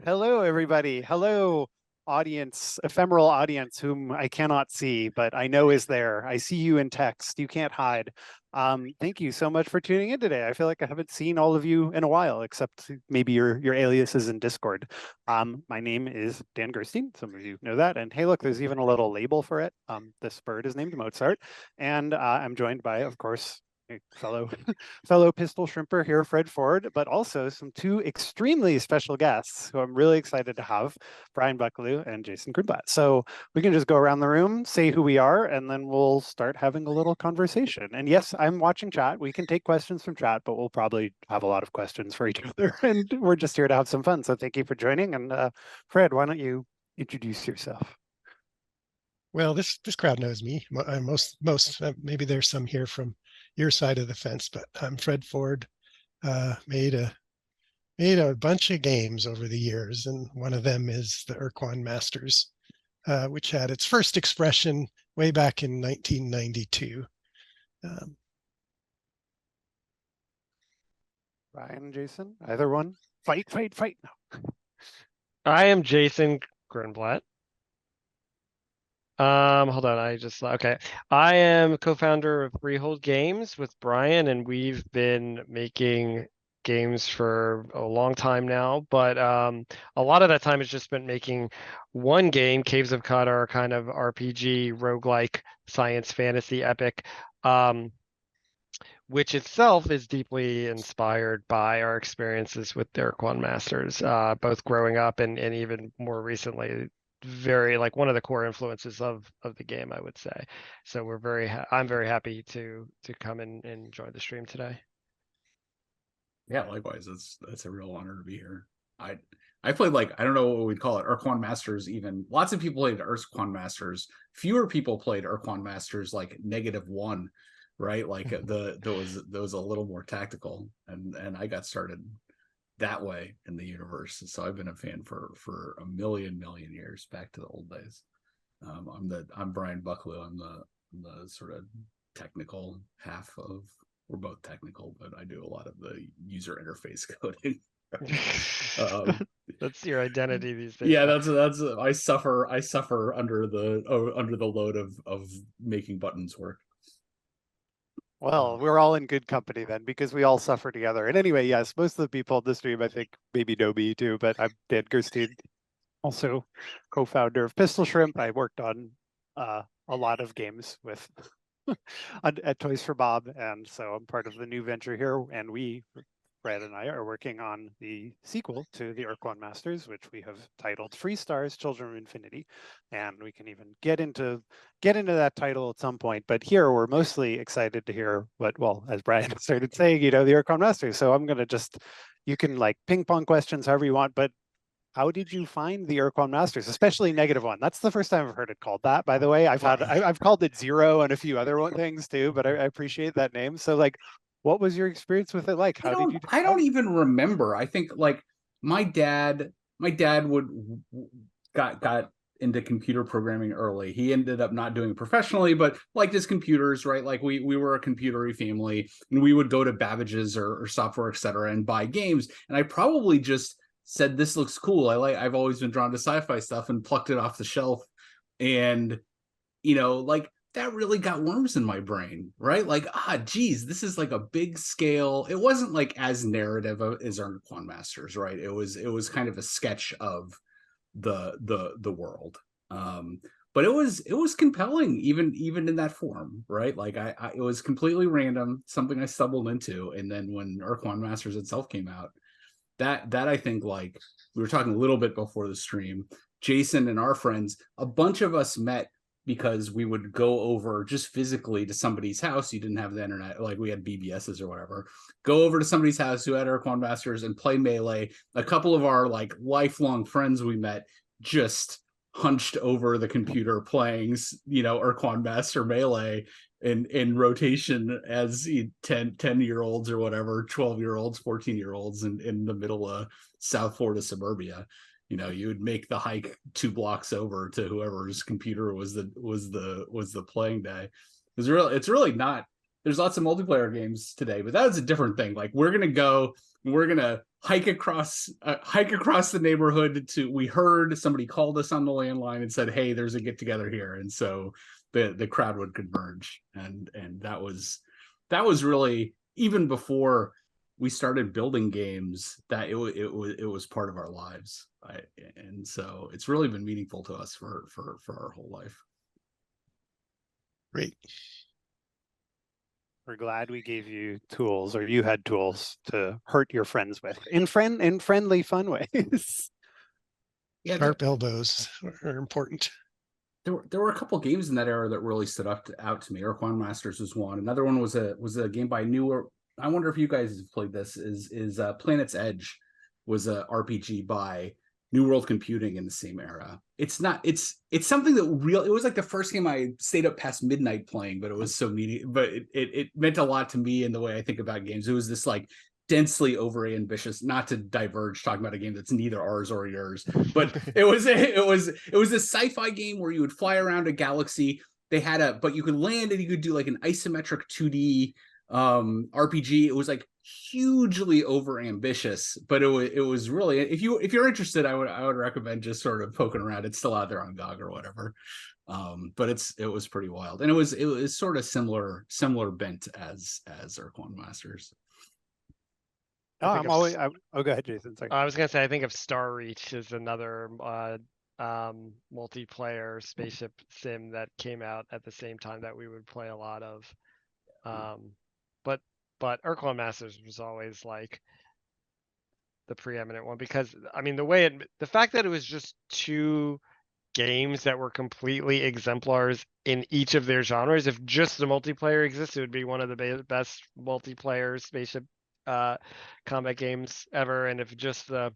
Hello, everybody. Hello, audience, ephemeral audience, whom I cannot see, but I know is there. I see you in text. You can't hide. Thank you so much for tuning in today. I feel like I haven't seen all of you in a while, except maybe your aliases in Discord. My name is Dan Gerstein. Some of you know that. And hey, look, there's even a little label for it. This bird is named Mozart, and I'm joined by, of course, a fellow pistol shrimper here, Fred Ford, but also some two extremely special guests who I'm really excited to have, Brian Buckaloo and Jason Grunblatt. So we can just go around the room, say who we are, and then we'll start having a little conversation. And yes, I'm watching chat. We can take questions from chat, but we'll probably have a lot of questions for each other. And we're just here to have some fun. So thank you for joining. And Fred, why don't you introduce yourself? Well, this crowd knows me. Most maybe there's some here from your side of the fence, but I'm Fred Ford. Made a bunch of games over the years, and one of them is the Ur-Quan Masters, which had its first expression way back in 1992. Brian and Jason, either one? Fight, fight, fight. No. I am Jason Grunblatt. Hold on, okay. I am co-founder of Freehold Games with Brian, and we've been making games for a long time now, but a lot of that time has just been making one game, Caves of Qud, our kind of RPG roguelike science fantasy epic, which itself is deeply inspired by our experiences with the Ur-Quan Masters, both growing up and even more recently, very like one of the core influences of the game, I would say. So I'm very happy to come and join the stream today. Yeah, likewise. That's a real honor to be here. I played, like, I don't know what we'd call it, Ur-Quan Masters even. Lots of people played Ur-Quan Masters. Fewer people played Ur-Quan Masters like -1, right? Like there was a little more tactical, and I got started that way in the universe. So I've been a fan for a million years, back to the old days. I'm Brian Buckaloo. I'm the sort of technical half of. We're both technical, but I do a lot of the user interface coding. That's your identity these days. Yeah, that's I suffer under the load of making buttons work. Well, we're all in good company then, because we all suffer together. And anyway, yes, most of the people in the stream, I think, maybe know me too, but I'm Dan Gerstein, also co-founder of Pistol Shrimp. I worked on a lot of games with at Toys for Bob, and so I'm part of the new venture here. And Brad and I are working on the sequel to the Ur-Quan Masters, which we have titled Free Stars, Children of Infinity. And we can even get into that title at some point. But here we're mostly excited to hear well, as Brian started saying, the Ur-Quan Masters. So I'm going to you can like ping pong questions however you want, but how did you find the Ur-Quan Masters, especially -1? That's the first time I've heard it called that, by the way. I've called it Zero and a few other things too, but I appreciate that name. So like, what was your experience with it like? I don't even remember. I think like my dad got into computer programming early. He ended up not doing it professionally, but liked his computers, right? Like we were a computery family, and we would go to Babbage's or Software, etc., and buy games. And I probably just said, "This looks cool. I've always been drawn to sci-fi stuff," and plucked it off the shelf. And like, that really got worms in my brain, right? Like, geez, this is like a big scale. It wasn't like as narrative as Ur-Quan Masters, right? It was kind of a sketch of the world. But it was compelling, even in that form, right? Like it was completely random, something I stumbled into, and then when Ur-Quan Masters itself came out, that I think, like, we were talking a little bit before the stream, Jason and our friends, a bunch of us met because we would go over just physically to somebody's house. You didn't have the internet, like we had BBSs or whatever. Go over to somebody's house who had Ur-Quan Masters and play Melee. A couple of our like lifelong friends we met just hunched over the computer playing, Ur-Quan Master Melee in rotation as 10-year-olds or whatever, 12-year-olds, 14-year-olds in the middle of South Florida suburbia. You would make the hike 2 blocks over to whoever's computer was the playing day. It's really not there's lots of multiplayer games today, but that was a different thing. Like we're gonna hike across the neighborhood to. We heard somebody called us on the landline and said, "Hey, there's a get together here," and so the crowd would converge, and that was really, even before we started building games, that it was part of our lives, and so it's really been meaningful to us for our whole life. Great. We're glad we gave you tools, or you had tools to hurt your friends with in friendly, fun ways. Yeah, Sharp elbows are important. there were a couple games in that era that really stood out to me. Ur-Quan Masters was one. Another one was a game by I wonder if you guys have played this. Is Planet's Edge was a RPG by New World Computing in the same era. It's something that it was like the first game I stayed up past midnight playing, but it was so meaty. But it meant a lot to me in the way I think about games. It was this like densely over ambitious, not to diverge talking about a game that's neither ours or yours, but it was a sci-fi game where you would fly around a galaxy. But you could land and you could do like an isometric 2D RPG. It was like hugely over ambitious, but it was really, if you're interested, I would recommend just sort of poking around. It's still out there on GOG or whatever. But it was pretty wild, and it was sort of similar bent as Ur-Quan Masters. Oh, go ahead, Jason. Sorry. I was gonna say, I think of Star Reach is another multiplayer spaceship sim that came out at the same time that we would play a lot of. But Ur-Quan Masters was always like the preeminent one, because I mean the fact that it was just two games that were completely exemplars in each of their genres. If just the multiplayer exists, it would be one of the best multiplayer spaceship combat games ever, and if just the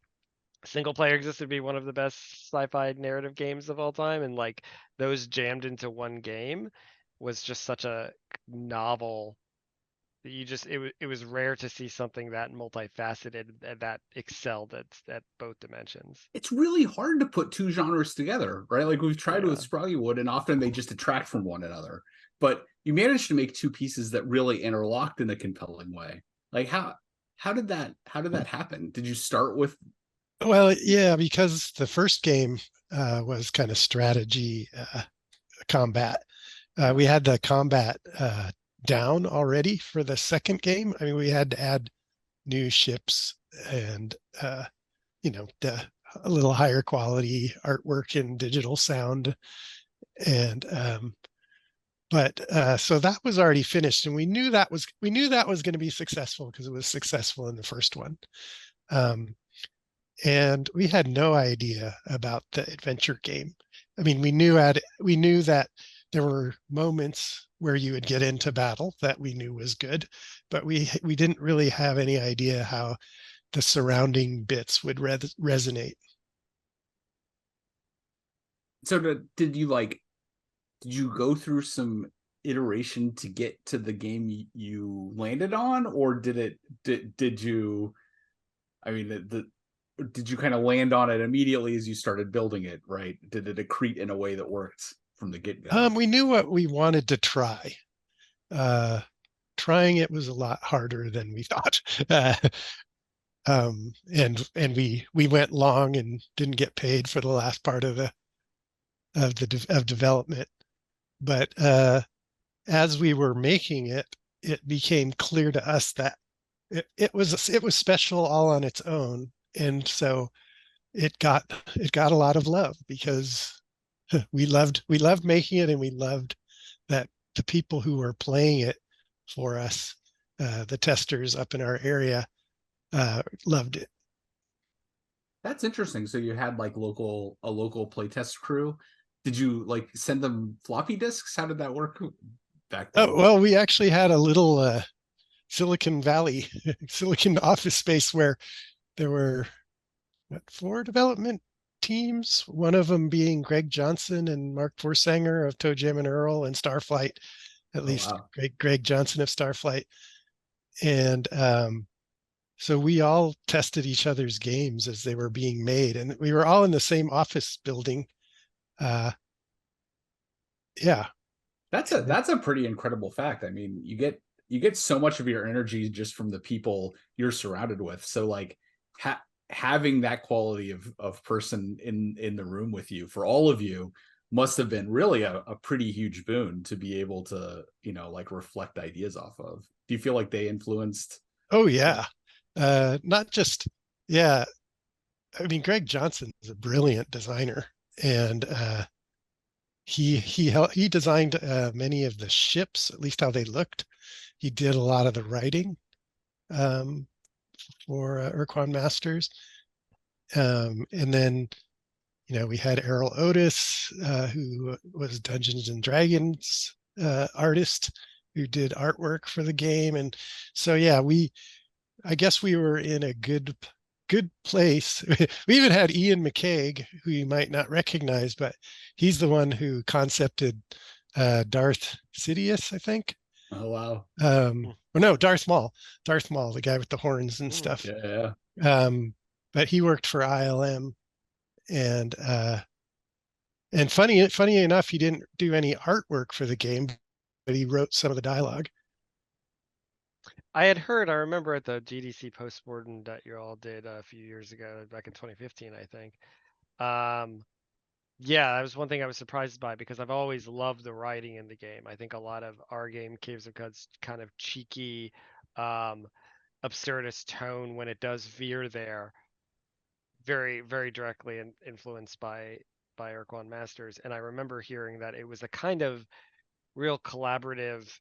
single player exists, it'd be one of the best sci-fi narrative games of all time. And like those jammed into one game was just such a novel. It was rare to see something that multifaceted that excelled at both dimensions. It's really hard to put two genres together, right? Like we've tried with Sproggywood, and often they just detract from one another. But you managed to make two pieces that really interlocked in a compelling way. Like how did that happen? Did you start with? Well, yeah, because the first game was kind of strategy combat. We had the combat down already for the second game. I mean, we had to add new ships and a little higher quality artwork and digital sound, and so that was already finished, and we knew that was going to be successful because it was successful in the first one. And we had no idea about the adventure game. I mean, we knew that there were moments where you would get into battle that we knew was good, but we didn't really have any idea how the surrounding bits would resonate. So did you go through some iteration to get to the game you landed on, or did you kind of land on it immediately as you started building it, right? Did it accrete in a way that worked from the get-go? We knew what we wanted to try. Trying it was a lot harder than we thought. And we went long and didn't get paid for the last part of development. But as we were making it, it became clear to us that it was special all on its own, and so it got a lot of love because we loved making it, and we loved that the people who were playing it for us, the testers up in our area, loved it. That's interesting. So you had like a local playtest crew. Did you like send them floppy disks? How did that work back then? Oh, well, we actually had a little Silicon Valley Silicon office space where there were 4 development teams, one of them being Greg Johnson and Mark Forsanger of Toe Jam and Earl and Starflight, at least wow. Greg Johnson of Starflight. And so we all tested each other's games as they were being made, and we were all in the same office building. Yeah. That's a pretty incredible fact. I mean, you get you get so much of your energy just from the people you're surrounded with. So like having that quality of person in the room with you for all of you must have been really a pretty huge boon to be able to, you know, like reflect ideas off of. Do you feel like they influenced? Oh yeah. Not just, yeah. I mean, Greg Johnson is a brilliant designer, and he designed many of the ships, at least how they looked. He did a lot of the writing um, for Ur-Quan Masters. And then, you know, we had Errol Otis, who was Dungeons and Dragons artist, who did artwork for the game. And so, yeah, I guess we were in a good place. We even had Ian McCaig, who you might not recognize, but he's the one who concepted Darth Sidious, I think. Oh wow. Or no, Darth Maul, the guy with the horns and stuff. Yeah. But he worked for ILM, and funny enough, he didn't do any artwork for the game, but he wrote some of the dialogue. I had heard, I remember at the GDC postmortem that you all did a few years ago, back in 2015, I think. Yeah, that was one thing I was surprised by, because I've always loved the writing in the game. I think a lot of our game, Caves of Qud's kind of cheeky, absurdist tone, when it does veer there, very, very directly influenced by Ur-Quan Masters. And I remember hearing that it was a kind of real collaborative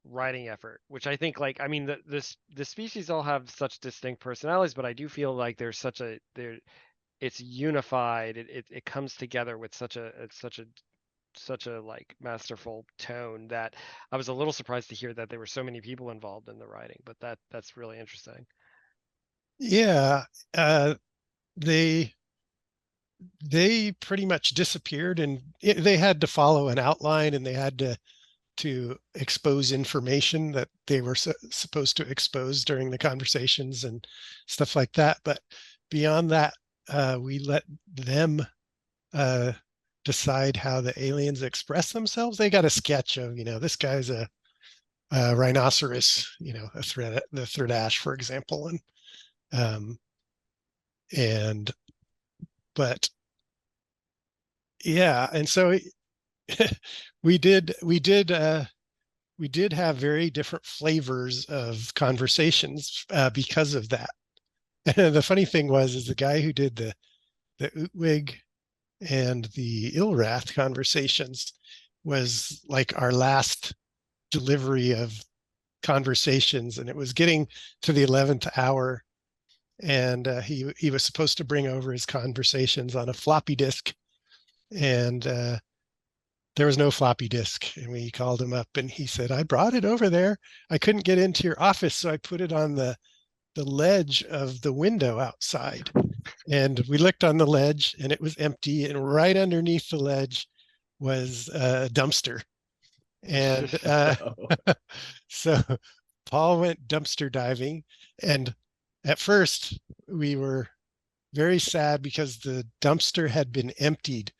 writing effort, which I think, like, I mean, the species all have such distinct personalities, but I do feel like there's such a it's unified. It comes together with such a like masterful tone that I was a little surprised to hear that there were so many people involved in the writing, but that's really interesting. Yeah, they pretty much disappeared, and they had to follow an outline, and they had to expose information that they were supposed to expose during the conversations and stuff like that. But beyond that, we let them decide how the aliens express themselves. They got a sketch of, you know, this guy's a rhinoceros, you know, the Threadash, for example, and but yeah, and so we did have very different flavors of conversations because of that. And the funny thing is the guy who did the Utwig and the Ilrath conversations was like our last delivery of conversations, and it was getting to the 11th hour, and he was supposed to bring over his conversations on a floppy disk, and there was no floppy disk. And we called him up, and he said, I brought it over there. I couldn't get into your office, so I put it on the ledge of the window outside. And we looked on the ledge, and it was empty. And right underneath the ledge was a dumpster. And so Paul went dumpster diving. And at first, we were very sad because the dumpster had been emptied.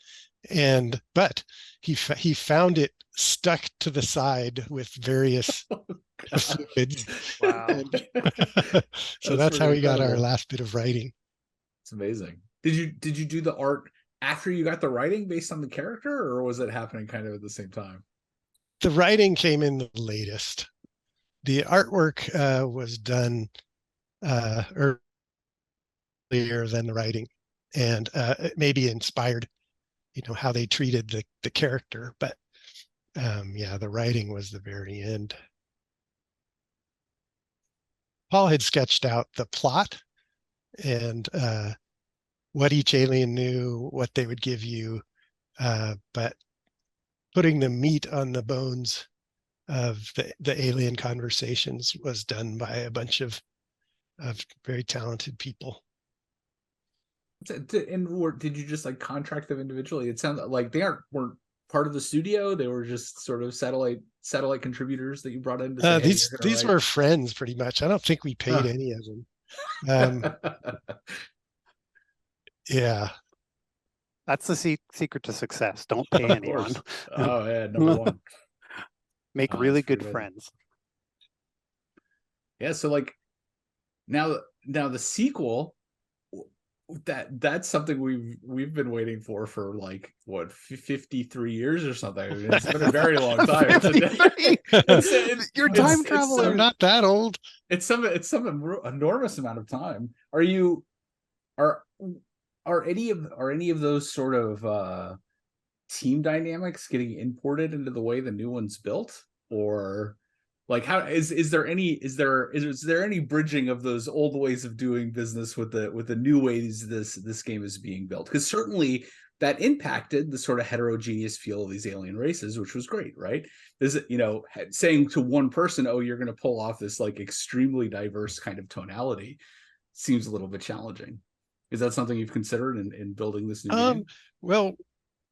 But he found it stuck to the side with various fluids. Wow. So that's how we got our last bit of writing. It's amazing. Did you do the art after you got the writing based on the character, or was it happening kind of at the same time? The writing came in the latest. The artwork was done earlier than the writing, and it maybe inspired, you know, how they treated the character. But yeah, the writing was the very end. Paul had sketched out the plot and what each alien knew, what they would give you, but putting the meat on the bones of the alien conversations was done by a bunch of very talented people. And did you just like contract them individually? It sounds like they weren't part of the studio. They were just sort of satellite contributors that you brought in to say, these were friends pretty much. I don't think we paid any of them. Yeah, that's the secret to success. Don't pay anyone. Oh yeah, number one. make Oh, really that's pretty good good. friends. Yeah, so like now the sequel, that's something we've been waiting for like what 53 years or something. I mean, it's been a very long time. 53? You're time traveling. I'm not that old. It's some enormous amount of time. Are any of those sort of team dynamics getting imported into the way the new one's built, or like how is there any bridging of those old ways of doing business with the new ways this game is being built? Because certainly that impacted the sort of heterogeneous feel of these alien races, which was great, right? Is it, saying to one person, oh, you're going to pull off this like extremely diverse kind of tonality seems a little bit challenging. Is that something you've considered in building this new game? Well,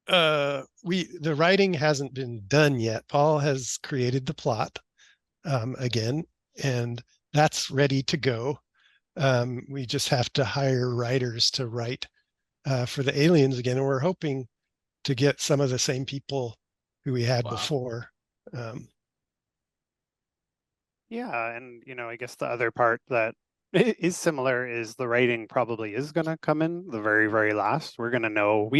the writing hasn't been done yet. Paul has created the plot again, and that's ready to go. We just have to hire writers to write for the aliens again, and we're hoping to get some of the same people who we had before. Yeah, and I guess the other part that is similar is the writing probably is going to come in the very, very last. We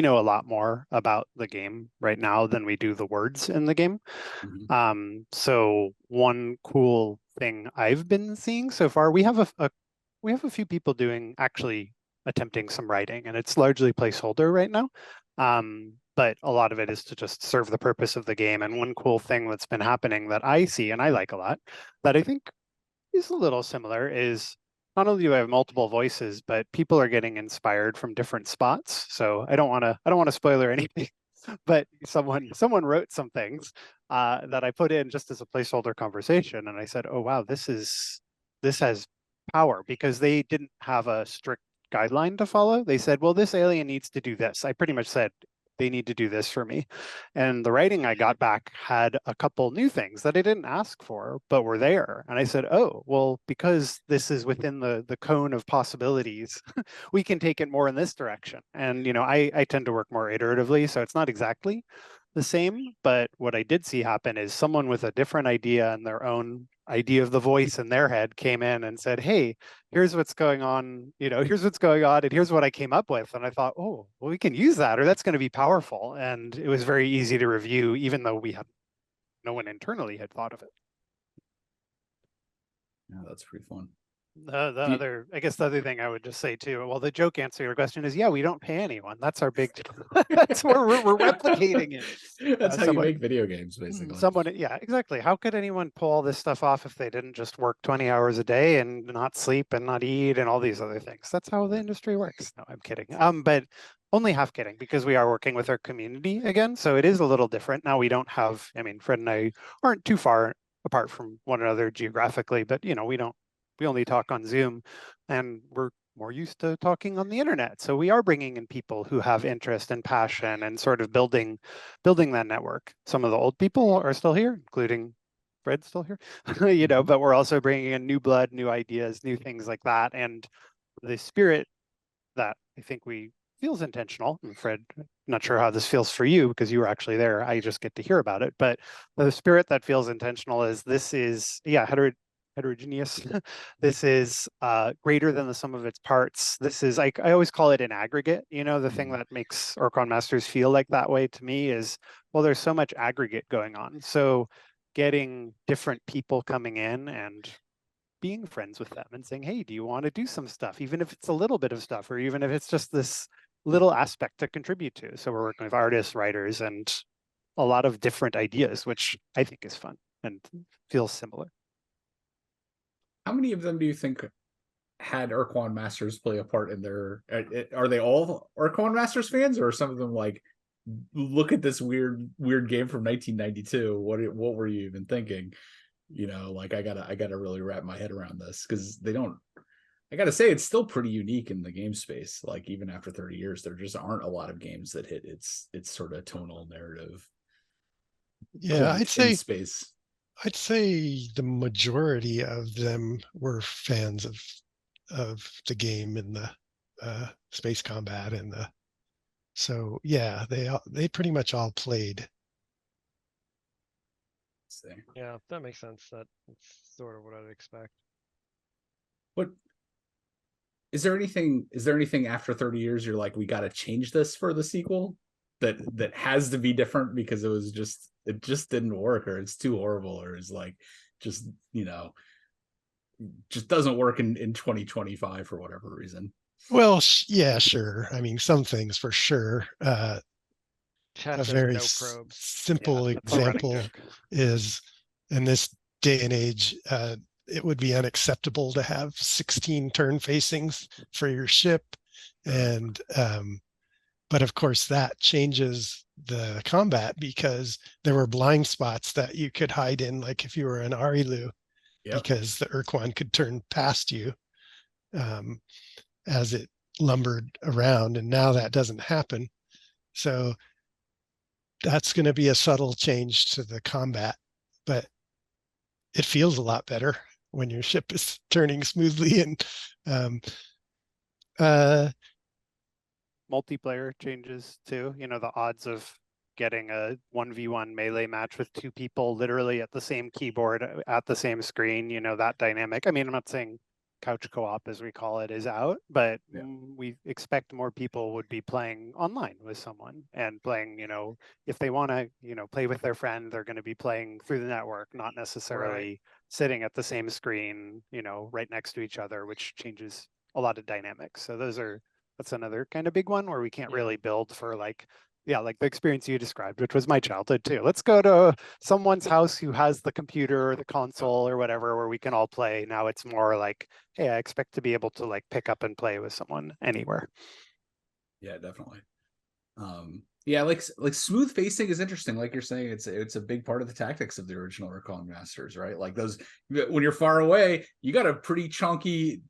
know a lot more about the game right now than we do the words in the game. Mm-hmm. So one cool thing I've been seeing so far, we have a few people actually attempting some writing, and it's largely placeholder right now. But a lot of it is to just serve the purpose of the game. And one cool thing that's been happening that I see and I like a lot, that I think is a little similar, is not only do I have multiple voices, but people are getting inspired from different spots. So I don't want to spoiler anything, but someone wrote some things that I put in just as a placeholder conversation, and I said, "Oh wow, this has power," because they didn't have a strict guideline to follow. They said, "Well, this alien needs to do this." I pretty much said, they need to do this for me. And the writing I got back had a couple new things that I didn't ask for, but were there. And I said, oh, well, because this is within the cone of possibilities, we can take it more in this direction. And, I tend to work more iteratively, so it's not exactly the same. But what I did see happen is someone with a different idea and their own idea of the voice in their head came in and said, hey, here's what's going on, here's what's going on, and here's what I came up with. And I thought, oh, well, we can use that, or that's going to be powerful. And it was very easy to review, even though no one internally had thought of it. Yeah, that's pretty fun. I guess the other thing I would just say too, well, the joke answer to your question is, yeah, we don't pay anyone. That's our big, that's where we're replicating it. That's how you make video games, basically. Yeah, exactly. How could anyone pull all this stuff off if they didn't just work 20 hours a day and not sleep and not eat and all these other things? That's how the industry works. No, I'm kidding. But only half kidding, because we are working with our community again. So it is a little different. Now we don't have, Fred and I aren't too far apart from one another geographically, but we only talk on Zoom, and we're more used to talking on the internet. So we are bringing in people who have interest and passion and sort of building that network. Some of the old people are still here, including Fred still here, but we're also bringing in new blood, new ideas, new things like that. And the spirit that I think feels intentional. And Fred, not sure how this feels for you because you were actually there. I just get to hear about it. But the spirit that feels intentional is heterogeneous. This is greater than the sum of its parts. This is, I always call it an aggregate. The thing that makes Ur-Quan Masters feel like that way to me is, well, there's so much aggregate going on. So getting different people coming in and being friends with them and saying, hey, do you want to do some stuff? Even if it's a little bit of stuff, or even if it's just this little aspect to contribute to. So we're working with artists, writers, and a lot of different ideas, which I think is fun and feels similar. How many of them do you think had Ur-Quan Masters play a part in their? Are they all Ur-Quan Masters fans, or are some of them like, look at this weird game from 1992? What were you even thinking? Like I gotta really wrap my head around this, because they don't. I gotta say, it's still pretty unique in the game space. Like even after 30 years, there just aren't a lot of games that hit its sort of tonal narrative. Yeah, I'd say space. I'd say the majority of them were fans of the game and the space combat and so yeah, they pretty much all played. See. Yeah, that makes sense. That's sort of what I'd expect. What is there anything after 30 years you're like, we got to change this for the sequel that has to be different because it just didn't work, or it's too horrible, or is like just just doesn't work in 2025 for whatever reason. Well, yeah, sure. I mean, some things for sure. Chat A says very no probes. simple That's a running example joke. is in this day and age, it would be unacceptable to have 16 turn facings for your ship. And but of course that changes the combat because there were blind spots that you could hide in, like if you were an Arilu, because the Ur-Quan could turn past you as it lumbered around, and now that doesn't happen. So that's going to be a subtle change to the combat, but it feels a lot better when your ship is turning smoothly. And Multiplayer changes too. The odds of getting a 1v1 melee match with two people literally at the same keyboard at the same screen, that dynamic. I mean, I'm not saying couch co-op, as we call it, is out, but we expect more people would be playing online with someone and playing, if they want to, play with their friend, they're going to be playing through the network, not necessarily sitting at the same screen, right next to each other, which changes a lot of dynamics. So that's another kind of big one where we can't really build for like the experience you described, which was my childhood too. Let's go to someone's house who has the computer or the console or whatever where we can all play. Now it's more like, hey, I expect to be able to like pick up and play with someone anywhere. Yeah, definitely. Yeah, like smooth facing is interesting. Like you're saying, it's a big part of the tactics of the original Ur-Quan Masters, right? Like those, when you're far away, you got a pretty chunky,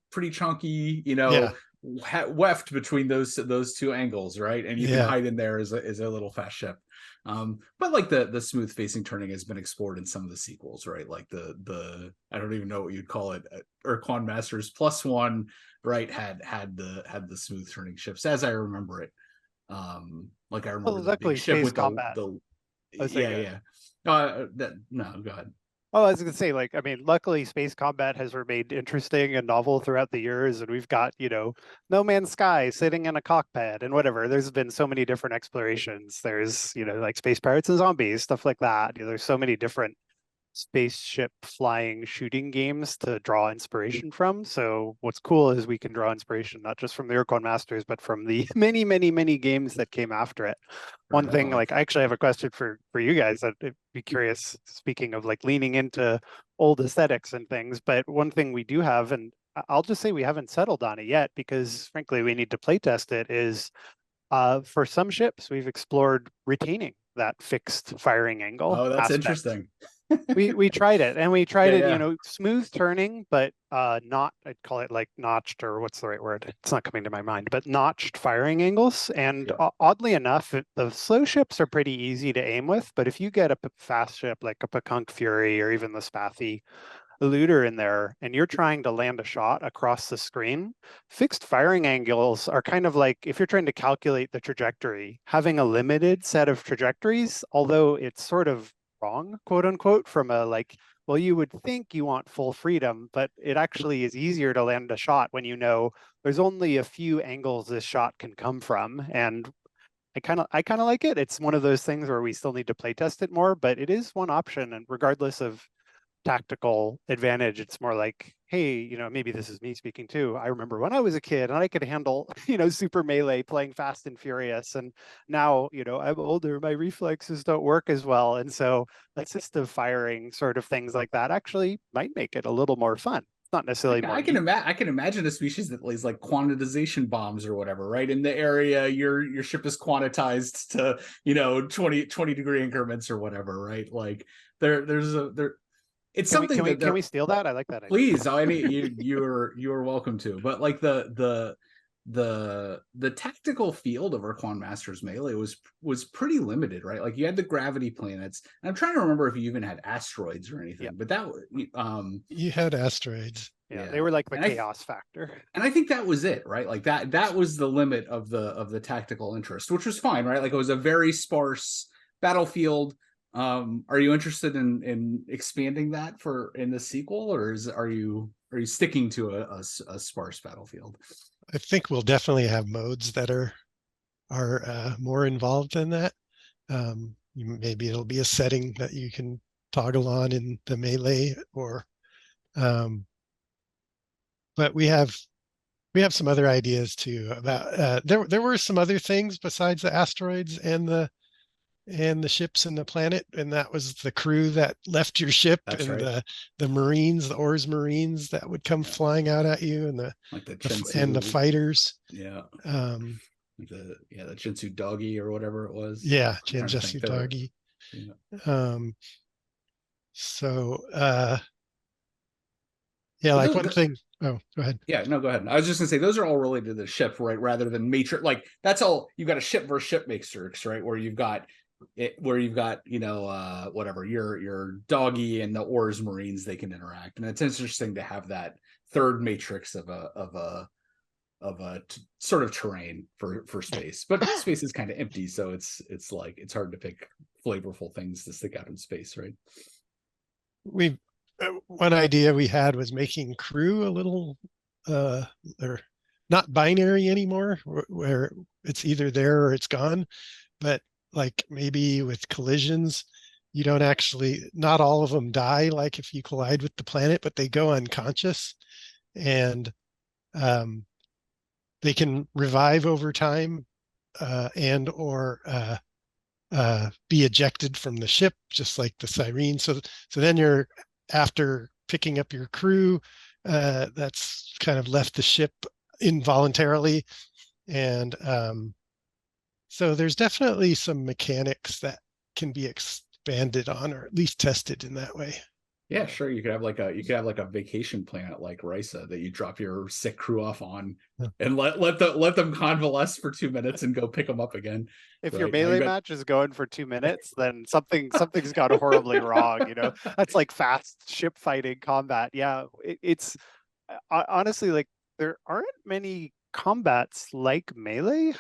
weft between those two angles, right? And you can hide in there as a little fast ship. But like the smooth facing turning has been explored in some of the sequels, right? Like the I don't even know what you'd call it, Ur-Quan Masters +1, right? Had the smooth turning ships as I remember it. Like I remember the big ship with combat. the no, go ahead. Oh, I was going to say, like, I mean, luckily space combat has remained interesting and novel throughout the years. And we've got, No Man's Sky sitting in a cockpit and whatever. There's been so many different explorations. There's, like Space Pirates and Zombies, stuff like that. There's so many different spaceship flying shooting games to draw inspiration from. So what's cool is we can draw inspiration not just from the Ur-Quan Masters, but from the many, many, many games that came after it. One thing, like, I actually have a question for you guys. I'd be curious, speaking of like leaning into old aesthetics and things, but one thing we do have, and I'll just say we haven't settled on it yet because frankly, we need to play test it, is for some ships, we've explored retaining that fixed firing angle. Oh, that's aspect. interesting. we tried it, and we tried it, smooth turning, but not, I'd call it like notched, or what's the right word? It's not coming to my mind, but notched firing angles. And oddly enough, the slow ships are pretty easy to aim with, but if you get a fast ship like a Pakunk Fury or even the Spathy eluder in there, and you're trying to land a shot across the screen, fixed firing angles are kind of like, if you're trying to calculate the trajectory, having a limited set of trajectories, although it's sort of wrong, quote unquote, from a like, well, you would think you want full freedom, but it actually is easier to land a shot when there's only a few angles this shot can come from. And I kind of like it. It's one of those things where we still need to play test it more, but it is one option. And regardless of tactical advantage, it's more like, hey, maybe this is me speaking too. I remember when I was a kid and I could handle, super melee playing Fast and Furious. And now, I'm older, my reflexes don't work as well. And so assistive firing sort of things like that actually might make it a little more fun. It's not necessarily more. I can imagine a species that lays like quantization bombs or whatever, right? In the area, your ship is quantized to, 20 degree increments or whatever, right? Like it's something can we steal that? I like that idea. Please, I mean, you're welcome to. But like the tactical field of Ur-Quan Masters Melee was pretty limited, right? Like you had the gravity planets, and I'm trying to remember if you even had asteroids or anything. But that you had asteroids. Yeah, they were like the chaos factor. And I think that was it, right? Like that was the limit of the tactical interest, which was fine, right? Like it was a very sparse battlefield. Are you interested in expanding that in the sequel, or are you sticking to a sparse battlefield? I think we'll definitely have modes that are more involved than that. Maybe it'll be a setting that you can toggle on in the melee, or but we have some other ideas too about there were some other things besides the asteroids and the ships and the planet, and that was the crew that left your ship. That's and right. the Marines, the Ors Marines that would come flying out at you, and the fighters. Yeah. Um, the Jinsu doggy or whatever it was. Yeah, I'm trying to Jinsu think. There were- doggy. yeah. So yeah, But like one thing. Oh, go ahead. Yeah, no, go ahead. I was just gonna say those are all related to the ship, right? Rather than matrix, like that's all you got a ship versus ship matrix, right? Where you've got whatever your doggy and the Ors Marines, they can interact, and it's interesting to have that third matrix of a sort of terrain for space. But space is kind of empty, so it's like it's hard to pick flavorful things to stick out in space, right? One idea we had was making crew a little or not binary anymore, where it's either there or it's gone. But like maybe with collisions, you don't actually, not all of them die like if you collide with the planet, but they go unconscious, and they can revive over time, and or be ejected from the ship, just like the Sirene. So then you're, after picking up your crew, that's kind of left the ship involuntarily. And so there's definitely some mechanics that can be expanded on, or at least tested in that way. Yeah, sure. You could have like a vacation planet like Risa that you drop your sick crew off on, and let them convalesce for 2 minutes and go pick them up again. If right? your melee match is going for 2 minutes, then something's gone horribly wrong. That's like fast ship fighting combat. Yeah, it's honestly like there aren't many combats like melee.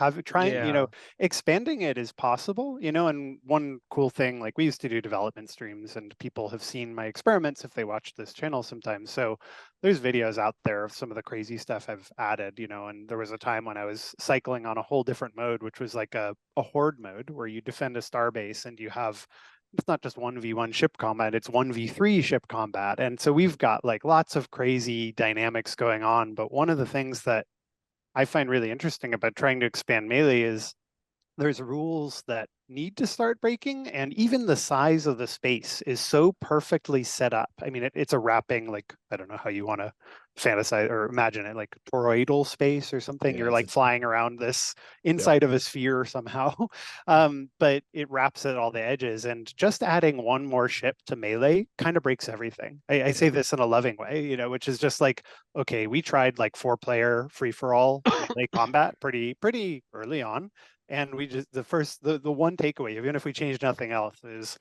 Expanding it is possible, and one cool thing, like we used to do development streams, and people have seen my experiments if they watch this channel sometimes. So there's videos out there of some of the crazy stuff I've added, and there was a time when I was cycling on a whole different mode, which was like a horde mode where you defend a starbase, and you have, it's not just 1v1 ship combat, it's 1v3 ship combat. And so we've got like lots of crazy dynamics going on. But one of the things that I find really interesting about trying to expand melee is there's rules that need to start breaking, and even the size of the space is so perfectly set up. I mean, it's a wrapping, like, I don't know how you want to fantasize or imagine it, like toroidal space or something. Yeah, You're like flying around this inside of a sphere somehow. But it wraps at all the edges, and just adding one more ship to melee kind of breaks everything. I say this in a loving way, which is just like, okay, we tried like 4-player free-for-all melee combat pretty early on. And we just, the one takeaway, even if we change nothing else, is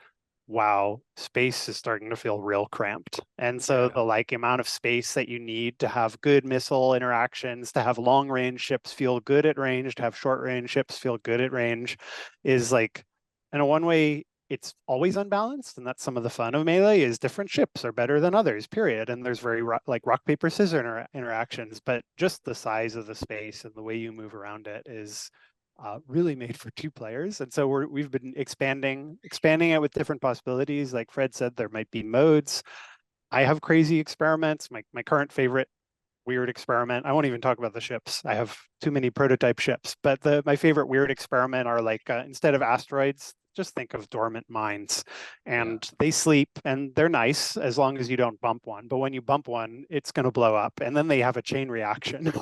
wow, space is starting to feel real cramped. And so the like amount of space that you need to have good missile interactions, to have long range ships feel good at range, to have short range ships feel good at range, is like, in a one way, it's always unbalanced. And that's some of the fun of melee, is different ships are better than others, period. And there's very like rock, paper, scissors interactions, but just the size of the space and the way you move around it is really made for 2 players. And so we've been expanding it with different possibilities. Like Fred said, there might be modes. I have crazy experiments. My current favorite weird experiment, I won't even talk about the ships. I have too many prototype ships, but my favorite weird experiment are like, instead of asteroids, just think of dormant mines, and they sleep, and they're nice as long as you don't bump one. But when you bump one, it's going to blow up, and then they have a chain reaction.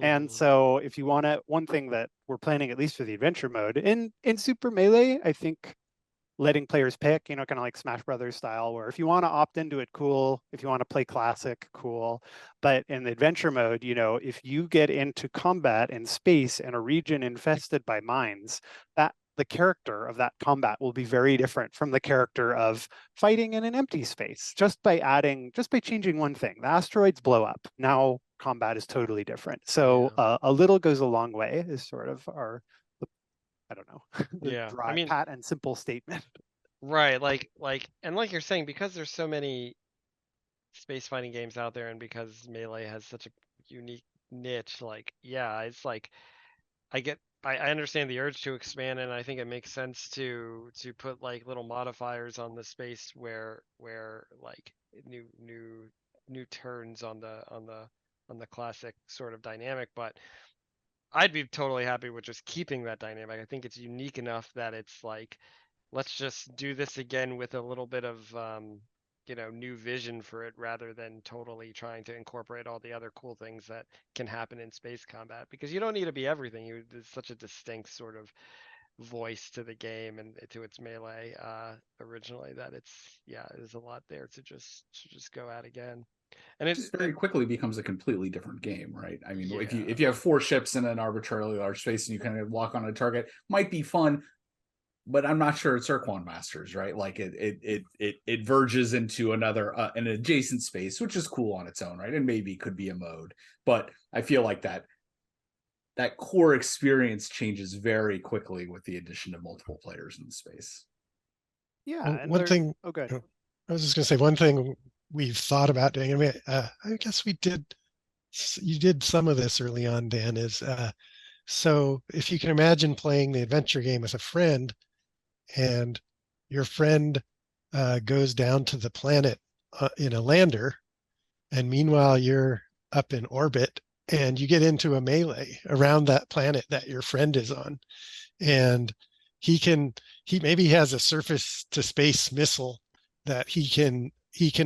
And so if you want to, one thing that we're planning, at least for the adventure mode in Super Melee, I think letting players pick, kind of like Smash Brothers style, where if you want to opt into it, cool. If you want to play classic, cool. But in the adventure mode, if you get into combat in space in a region infested by mines, that the character of that combat will be very different from the character of fighting in an empty space, just by changing one thing. The asteroids blow up. Now combat is totally different. So a little goes a long way is sort of I don't know, the dry, pat and simple statement. Right, and like you're saying, because there's so many space fighting games out there, and because Melee has such a unique niche, like, yeah, it's like I understand the urge to expand, and I think it makes sense to put like little modifiers on the space where like new turns on the classic sort of dynamic, but I'd be totally happy with just keeping that dynamic. I think it's unique enough that it's like, let's just do this again with a little bit of new vision for it, rather than totally trying to incorporate all the other cool things that can happen in space combat, because you don't need to be everything. There's such a distinct sort of voice to the game and to its Melee originally, that there's a lot there to just go at again. And Just very quickly becomes a completely different game, right? I mean, if Yeah. you have 4 ships in an arbitrarily large space and you kind of lock on a target, might be fun, but I'm not sure it's Ur-Quan Masters, right? Like it verges into another an adjacent space, which is cool on its own, right? And maybe could be a mode, but I feel like that core experience changes very quickly with the addition of multiple players in the space. Yeah, Well, and one there, thing, oh good. I was just going to say one thing we've thought about doing. I mean, I guess we did. You did some of this early on, Dan. Is so if you can imagine playing the adventure game with a friend, and your friend goes down to the planet in a lander, and meanwhile you're up in orbit, and you get into a melee around that planet that your friend is on, and he maybe has a surface to space missile that he can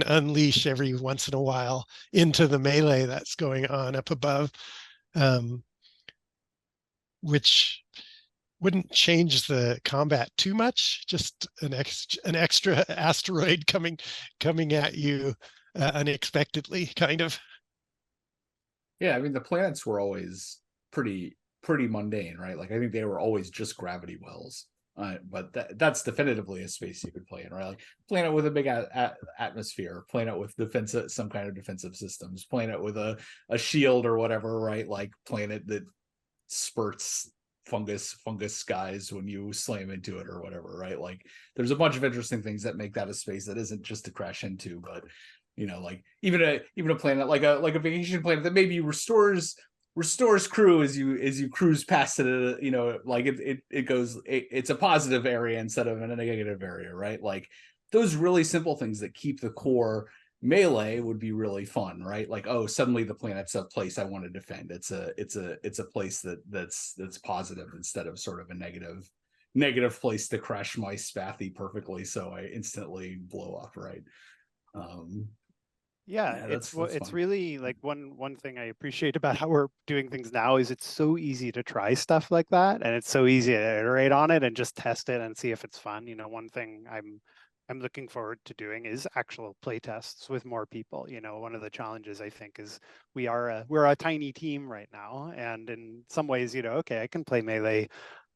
unleash every once in a while into the melee that's going on up above, um, which wouldn't change the combat too much. Just an extra asteroid coming at you unexpectedly, kind of. Yeah, I mean the planets were always pretty mundane, right? Like I think they were always just gravity wells. But that's definitively a space you could play in, right? Like planet with a big atmosphere, planet with defensive, some kind of defensive systems, planet with a shield or whatever, right? Like planet that spurts fungus skies when you slam into it or whatever, right? Like there's a bunch of interesting things that make that a space that isn't just to crash into, but like even a planet like a vacation planet that maybe restores crew as you cruise past it, like it goes, it's a positive area instead of a negative area, right? Like those really simple things that keep the core Melee would be really fun, right? Like, oh, suddenly the planet's a place I want to defend. It's a place that's positive instead of sort of a negative place to crash my spathy perfectly, so I instantly blow up, right? Yeah, that's it's fun. really like one thing I appreciate about how we're doing things now is it's so easy to try stuff like that, and it's so easy to iterate on it and just test it and see if it's fun. One thing I'm looking forward to doing is actual play tests with more people. One of the challenges I think is we're a tiny team right now, and in some ways, okay, I can play Melee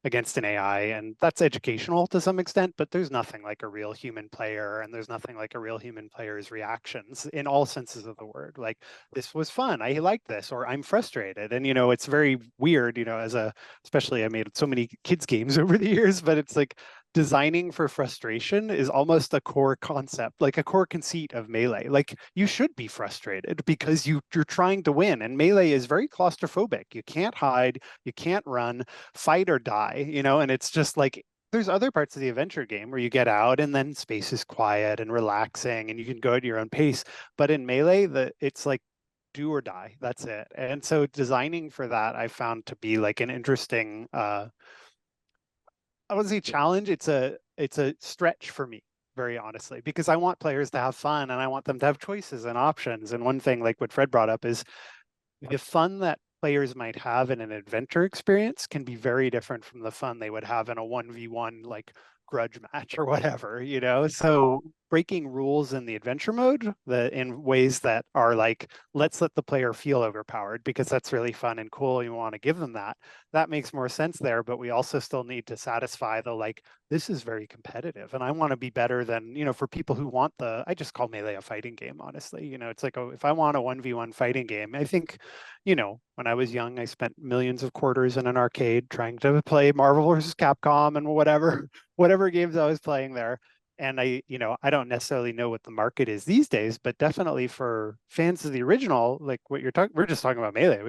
against an AI, and that's educational to some extent, but there's nothing like a real human player, and there's nothing like a real human player's reactions in all senses of the word. Like, this was fun, I like this, or I'm frustrated. And it's very weird, especially I made so many kids games over the years, but it's like designing for frustration is almost a core concept, like a core conceit of Melee. Like, you should be frustrated because you're trying to win, and Melee is very claustrophobic. You can't hide, you can't run, fight or die, and it's just like there's other parts of the adventure game where you get out and then space is quiet and relaxing and you can go at your own pace. But in Melee, it's like do or die. That's it. And so designing for that, I found to be like an interesting, I wouldn't say challenge. It's a stretch for me, very honestly, because I want players to have fun and I want them to have choices and options. And one thing, like what Fred brought up, is the fun that players might have in an adventure experience can be very different from the fun they would have in a 1v1 like grudge match or whatever, So breaking rules in the adventure mode in ways that are like, let's let the player feel overpowered because that's really fun and cool. You want to give them that makes more sense there, but we also still need to satisfy the like, this is very competitive and I want to be better than, for people who want I just call Melee a fighting game, honestly. It's like, if I want a 1v1 fighting game, I think, when I was young, I spent millions of quarters in an arcade trying to play Marvel vs. Capcom and whatever games I was playing there. And I don't necessarily know what the market is these days, but definitely for fans of the original, like what you're talking, we're just talking about Melee.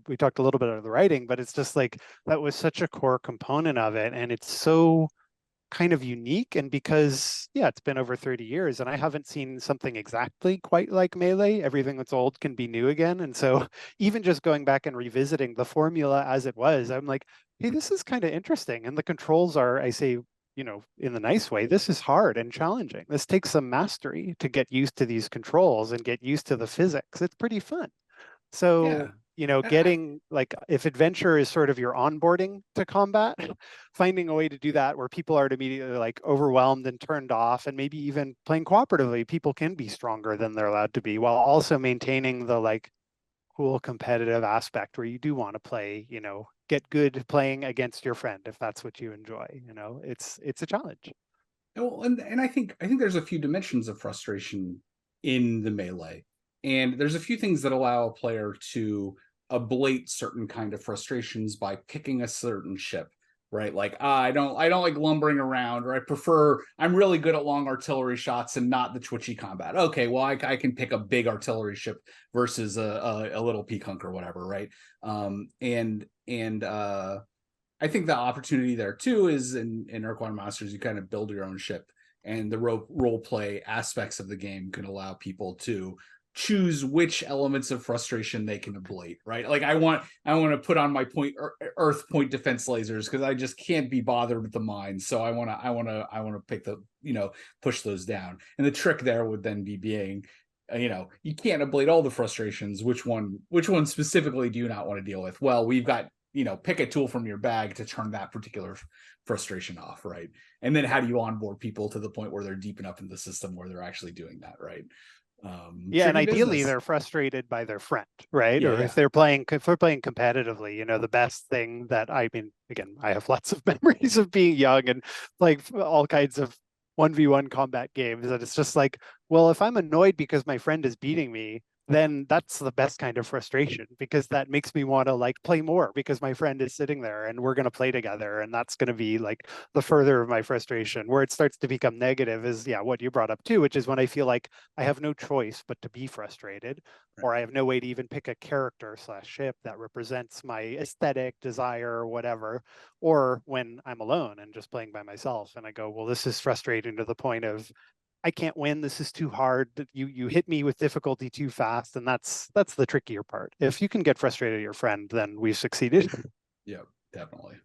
We talked a little bit of the writing, but it's just like that was such a core component of it, and it's so kind of unique. And because it's been over 30 years and I haven't seen something exactly quite like Melee. Everything that's old can be new again. And so even just going back and revisiting the formula as it was, I'm like, hey, this is kind of interesting. And the controls are, I say, in the nice way, this is hard and challenging. This takes some mastery to get used to these controls and get used to the physics. It's pretty fun. Yeah. So, And I, getting like if adventure is sort of your onboarding to combat, finding a way to do that where people aren't immediately like overwhelmed and turned off, and maybe even playing cooperatively, people can be stronger than they're allowed to be while also maintaining the like cool competitive aspect where you do want to play, get good playing against your friend if that's what you enjoy. It's a challenge. well, and I think there's a few dimensions of frustration in the Melee, and there's a few things that allow a player to ablate certain kind of frustrations by picking a certain ship, right? Like, I don't like lumbering around, or I'm really good at long artillery shots and not the twitchy combat. Okay, well, I can pick a big artillery ship versus a little peacock or whatever, right? And I think the opportunity there too is in Ur-Quan Monsters, you kind of build your own ship, and the role play aspects of the game can allow people to choose which elements of frustration they can ablate, right? Like I want to put on my earth point defense lasers because I just can't be bothered with the mines. So I want to pick push those down. And the trick there would then be being you can't ablate all the frustrations. Which one specifically do you not want to deal with? Well, we've got pick a tool from your bag to turn that particular frustration off, right? And then how do you onboard people to the point where they're deep enough in the system where they're actually doing that, right? Yeah, and Tricky ideally business. they're frustrated by their friend, right? Or Yeah. if they're playing competitively, the best thing that I mean, again, I have lots of memories of being young and like all kinds of 1v1 combat games. And it's just like, well, if I'm annoyed because my friend is beating me, then that's the best kind of frustration because that makes me want to like play more because my friend is sitting there and we're going to play together. And that's going to be like the further of my frustration. Where it starts to become negative is, what you brought up too, which is when I feel like I have no choice but to be frustrated, Right. or I have no way to even pick a character / ship that represents my aesthetic, desire, or whatever. Or when I'm alone and just playing by myself and I go, well, this is frustrating to the point of I can't win. This is too hard. You hit me with difficulty too fast, and that's the trickier part. If you can get frustrated at your friend, then we've succeeded. Yeah, definitely.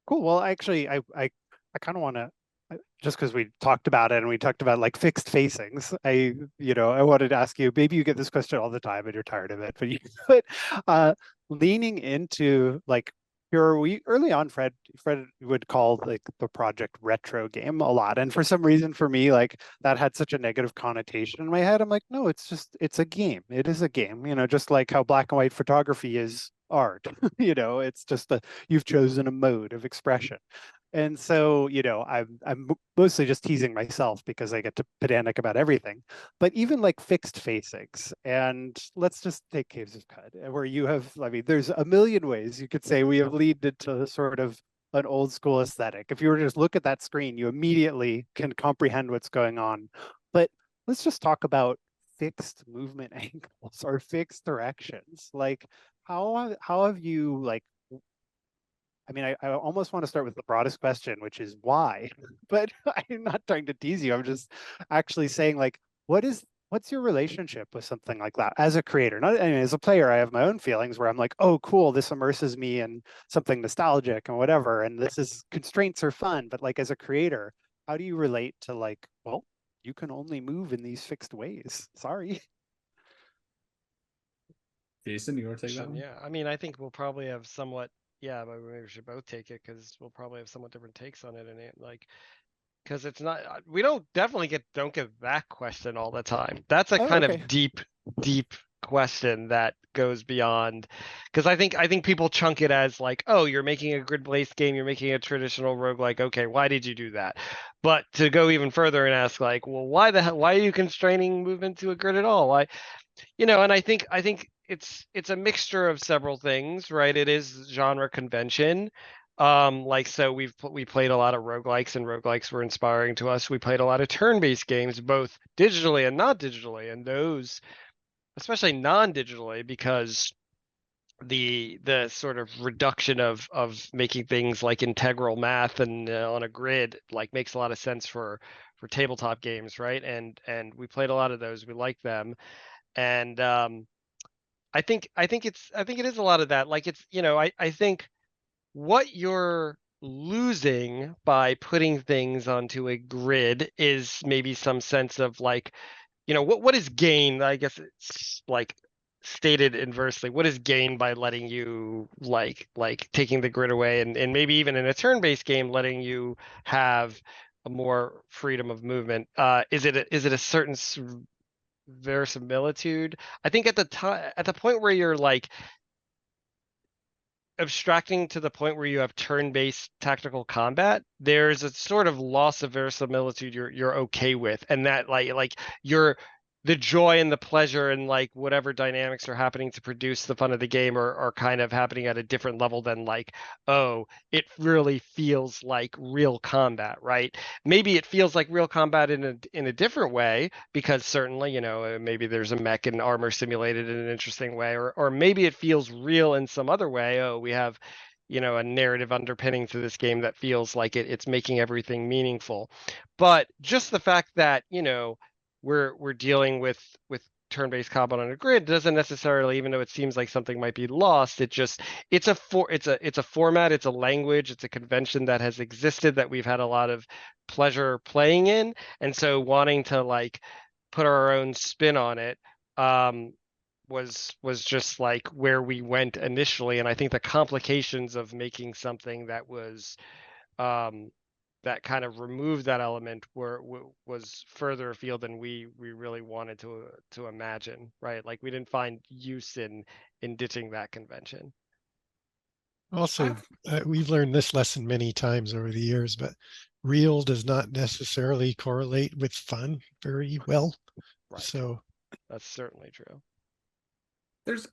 Cool. Well, actually, I kind of want to, just because we talked about it and we talked about like fixed facings. I wanted to ask you. Maybe you get this question all the time and you're tired of it, but but leaning into like we early on, Fred would call like the project retro game a lot, and for some reason for me, like that had such a negative connotation in my head. I'm like, no, it's a game. It is a game. Just like how black and white photography is art. It's just you've chosen a mode of expression. And so, I'm mostly just teasing myself because I get to pedantic about everything. But even like fixed facings, and let's just take Caves of Qud, where you have, I mean, there's a million ways you could say we have leaned into sort of an old school aesthetic. If you were to just look at that screen, you immediately can comprehend what's going on. But let's just talk about fixed movement angles or fixed directions. Like, how have you like I mean, I almost want to start with the broadest question, which is why, but I'm not trying to tease you. I'm just actually saying like, what's your relationship with something like that as a creator? Not I mean, as a player, I have my own feelings where I'm like, oh, cool, this immerses me in something nostalgic and whatever. And this is constraints are fun, but like as a creator, how do you relate to like, well, you can only move in these fixed ways. Sorry. Jason, you want to take that one? Yeah, I mean, I think we'll probably have somewhat, yeah, but maybe we should both take it because we'll probably have somewhat different takes on it, and like, because it's not, we don't get that question all the time. That's a Oh, kind okay. of deep question that goes beyond, because I think people chunk it as like, oh, you're making a grid-based game, you're making a traditional roguelike. Okay, why did you do that? But to go even further and ask like, well, why are you constraining movement to a grid at all? Why? And I think it's a mixture of several things, right? It is genre convention. Like, so we played a lot of roguelikes, and roguelikes were inspiring to us. We played a lot of turn-based games, both digitally and not digitally, and those, especially non-digitally, because the sort of reduction of making things like integral math and on a grid like makes a lot of sense for tabletop games, right? And we played a lot of those. We like them, and I think it is a lot of that. Like, it's, I think what you're losing by putting things onto a grid is maybe some sense of like, what is gain? I guess it's like stated inversely. What is gain by letting you like taking the grid away, and maybe even in a turn-based game letting you have a more freedom of movement? Is it a certain verisimilitude? I think at the time, at the point where you're like abstracting to the point where you have turn-based tactical combat, there's a sort of loss of verisimilitude you're okay with, and that like you're the joy and the pleasure and like whatever dynamics are happening to produce the fun of the game are kind of happening at a different level than like, oh, it really feels like real combat, right? Maybe it feels like real combat in a different way, because certainly, maybe there's a mech and armor simulated in an interesting way, or maybe it feels real in some other way. Oh, we have, a narrative underpinning to this game that feels like it's making everything meaningful. But just the fact that, we're dealing with turn-based combat on a grid doesn't necessarily, even though it seems like something might be lost, it's a format, it's a language, it's a convention that has existed, that we've had a lot of pleasure playing in, and so wanting to like put our own spin on it was just like where we went initially. And I think the complications of making something that was um that kind of removed that element was further afield than we really wanted to imagine, right? Like, we didn't find use in ditching that convention. Also, we've learned this lesson many times over the years, but real does not necessarily correlate with fun very well. Right. So That's certainly true. There's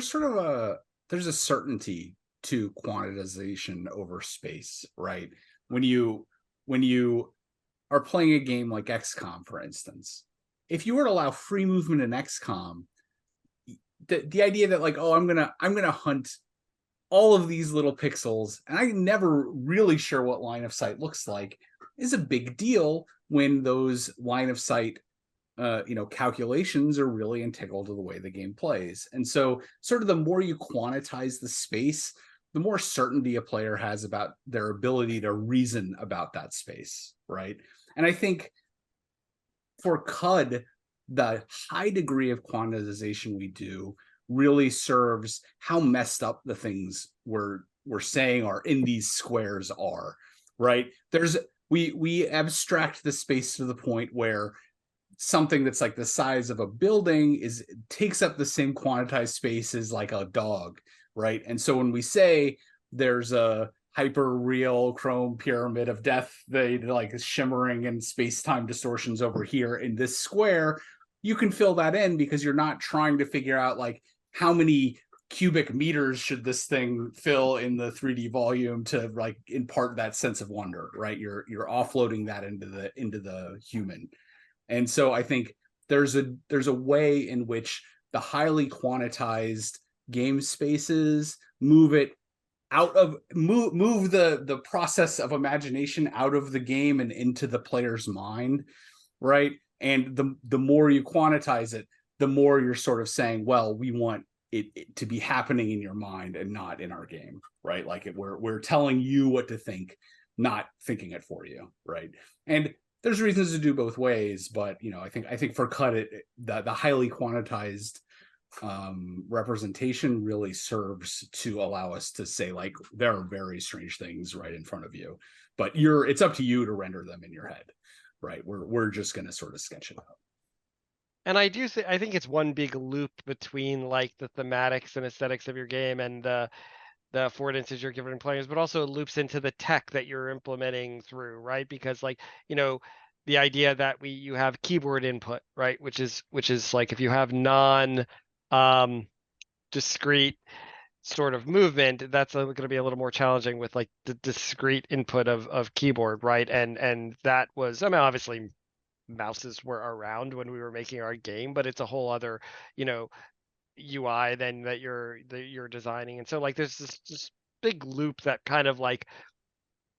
sort of there's a certainty to quantization over space, right? When you are playing a game like XCOM, for instance, if you were to allow free movement in XCOM, the idea that like, oh, I'm gonna hunt all of these little pixels, and I'm never really sure what line of sight looks like, is a big deal when those line of sight calculations are really integral to the way the game plays. And so sort of the more you quantize the space, the more certainty a player has about their ability to reason about that space, right? And I think for Qud, the high degree of quantization we do really serves how messed up the things we're saying are in these squares are, right? We abstract the space to the point where something that's like the size of a building takes up the same quantized space as like a dog, right? And so when we say there's a hyper real chrome pyramid of death, they like shimmering and space-time distortions over here in this square, you can fill that in because you're not trying to figure out like how many cubic meters should this thing fill in the 3D volume to like impart that sense of wonder, right? You're offloading that into the human. And so I think there's a way in which the highly quantized game spaces move the process of imagination out of the game and into the player's mind, right? And the more you quantize it, the more you're sort of saying, well, we want it to be happening in your mind and not in our game, right? Like we're telling you what to think, not thinking it for you, right? And there's reasons to do both ways, but I think for Qud, the highly quantized representation really serves to allow us to say like there are very strange things right in front of you, but it's up to you to render them in your head, right? We're just going to sort of sketch it out. And I think it's one big loop between like the thematics and aesthetics of your game and the affordances you're giving players, but also it loops into the tech that you're implementing through, right? Because like, the idea that you have keyboard input, right? Which is like if you have non discrete sort of movement, that's going to be a little more challenging with like the discrete input of keyboard, right? And that was, I mean, obviously mouses were around when we were making our game, but it's a whole other, you know, UI then that you're designing. And so like there's this big loop that kind of like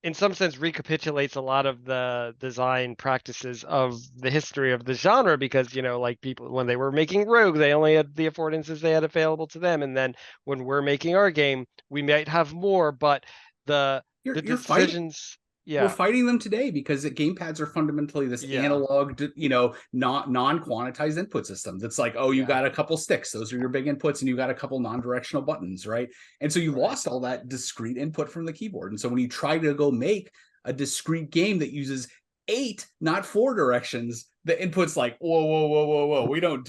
in some sense recapitulates a lot of the design practices of the history of the genre, because you know, like people when they were making Rogue, they only had the affordances they had available to them, and then when we're making our game, we might have more, but the You're fighting. decisions, We're yeah, fighting them today because the gamepads are fundamentally this yeah, analog, you know, not non-quantized input system. That's like, oh, you yeah, got a couple sticks; those are your big inputs, and you got a couple non-directional buttons, right? And so you right. lost all that discrete input from the keyboard. And so when you try to go make a discrete game that uses 8, not 4 directions, the input's like, whoa, whoa, whoa, whoa, whoa. We don't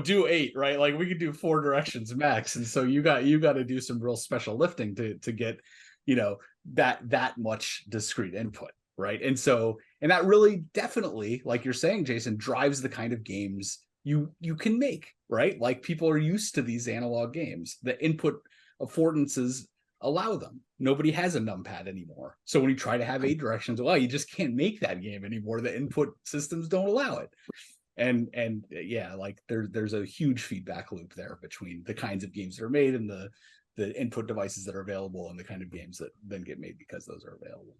do 8, right? Like we can do 4 directions max. And so you got to do some real special lifting to get, you know, that much discrete input, right? And so, and that really definitely, like you're saying, Jason, drives the kind of games you can make, right? Like people are used to these analog games. The input affordances allow them. Nobody has a numpad anymore. So when you try to have 8 directions, well, you just can't make that game anymore. The input systems don't allow it. And yeah, like there's a huge feedback loop there between the kinds of games that are made and the input devices that are available and the kind of games that then get made because those are available.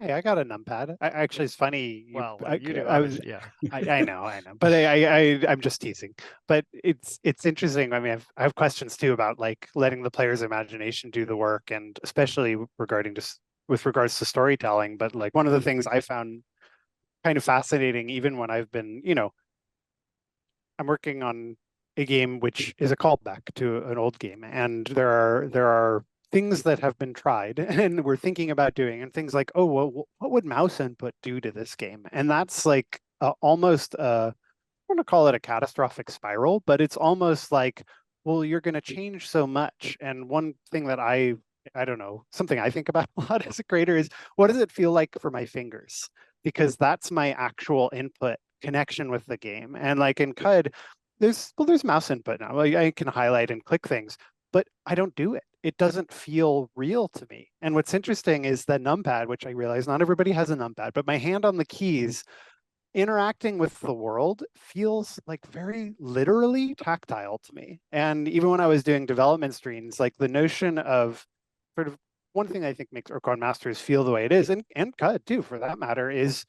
Hey, I got a numpad. Actually, it's funny. Well, I, you do, I was, yeah. I know, but I'm just teasing. But it's interesting. I mean, I have questions too about like letting the player's imagination do the work, and especially regarding just with regards to storytelling. But like one of the things I found kind of fascinating, even when I've been, you know, I'm working on a game which is a callback to an old game, and there are things that have been tried and we're thinking about doing, and things like, oh, well, what would mouse input do to this game? And that's like almost I want to call it a catastrophic spiral, but it's almost like, well, you're going to change so much. And one thing that I don't know, something I think about a lot as a creator is, what does it feel like for my fingers? Because that's my actual input connection with the game. And like in Qud, there's mouse input now. I can highlight and click things, but I don't do it. It doesn't feel real to me. And what's interesting is that numpad, which I realize not everybody has a numpad, but my hand on the keys interacting with the world feels like very literally tactile to me. And even when I was doing development streams, like the notion of sort of one thing I think makes Ur-Quan Masters feel the way it is, and Qud too, for that matter, is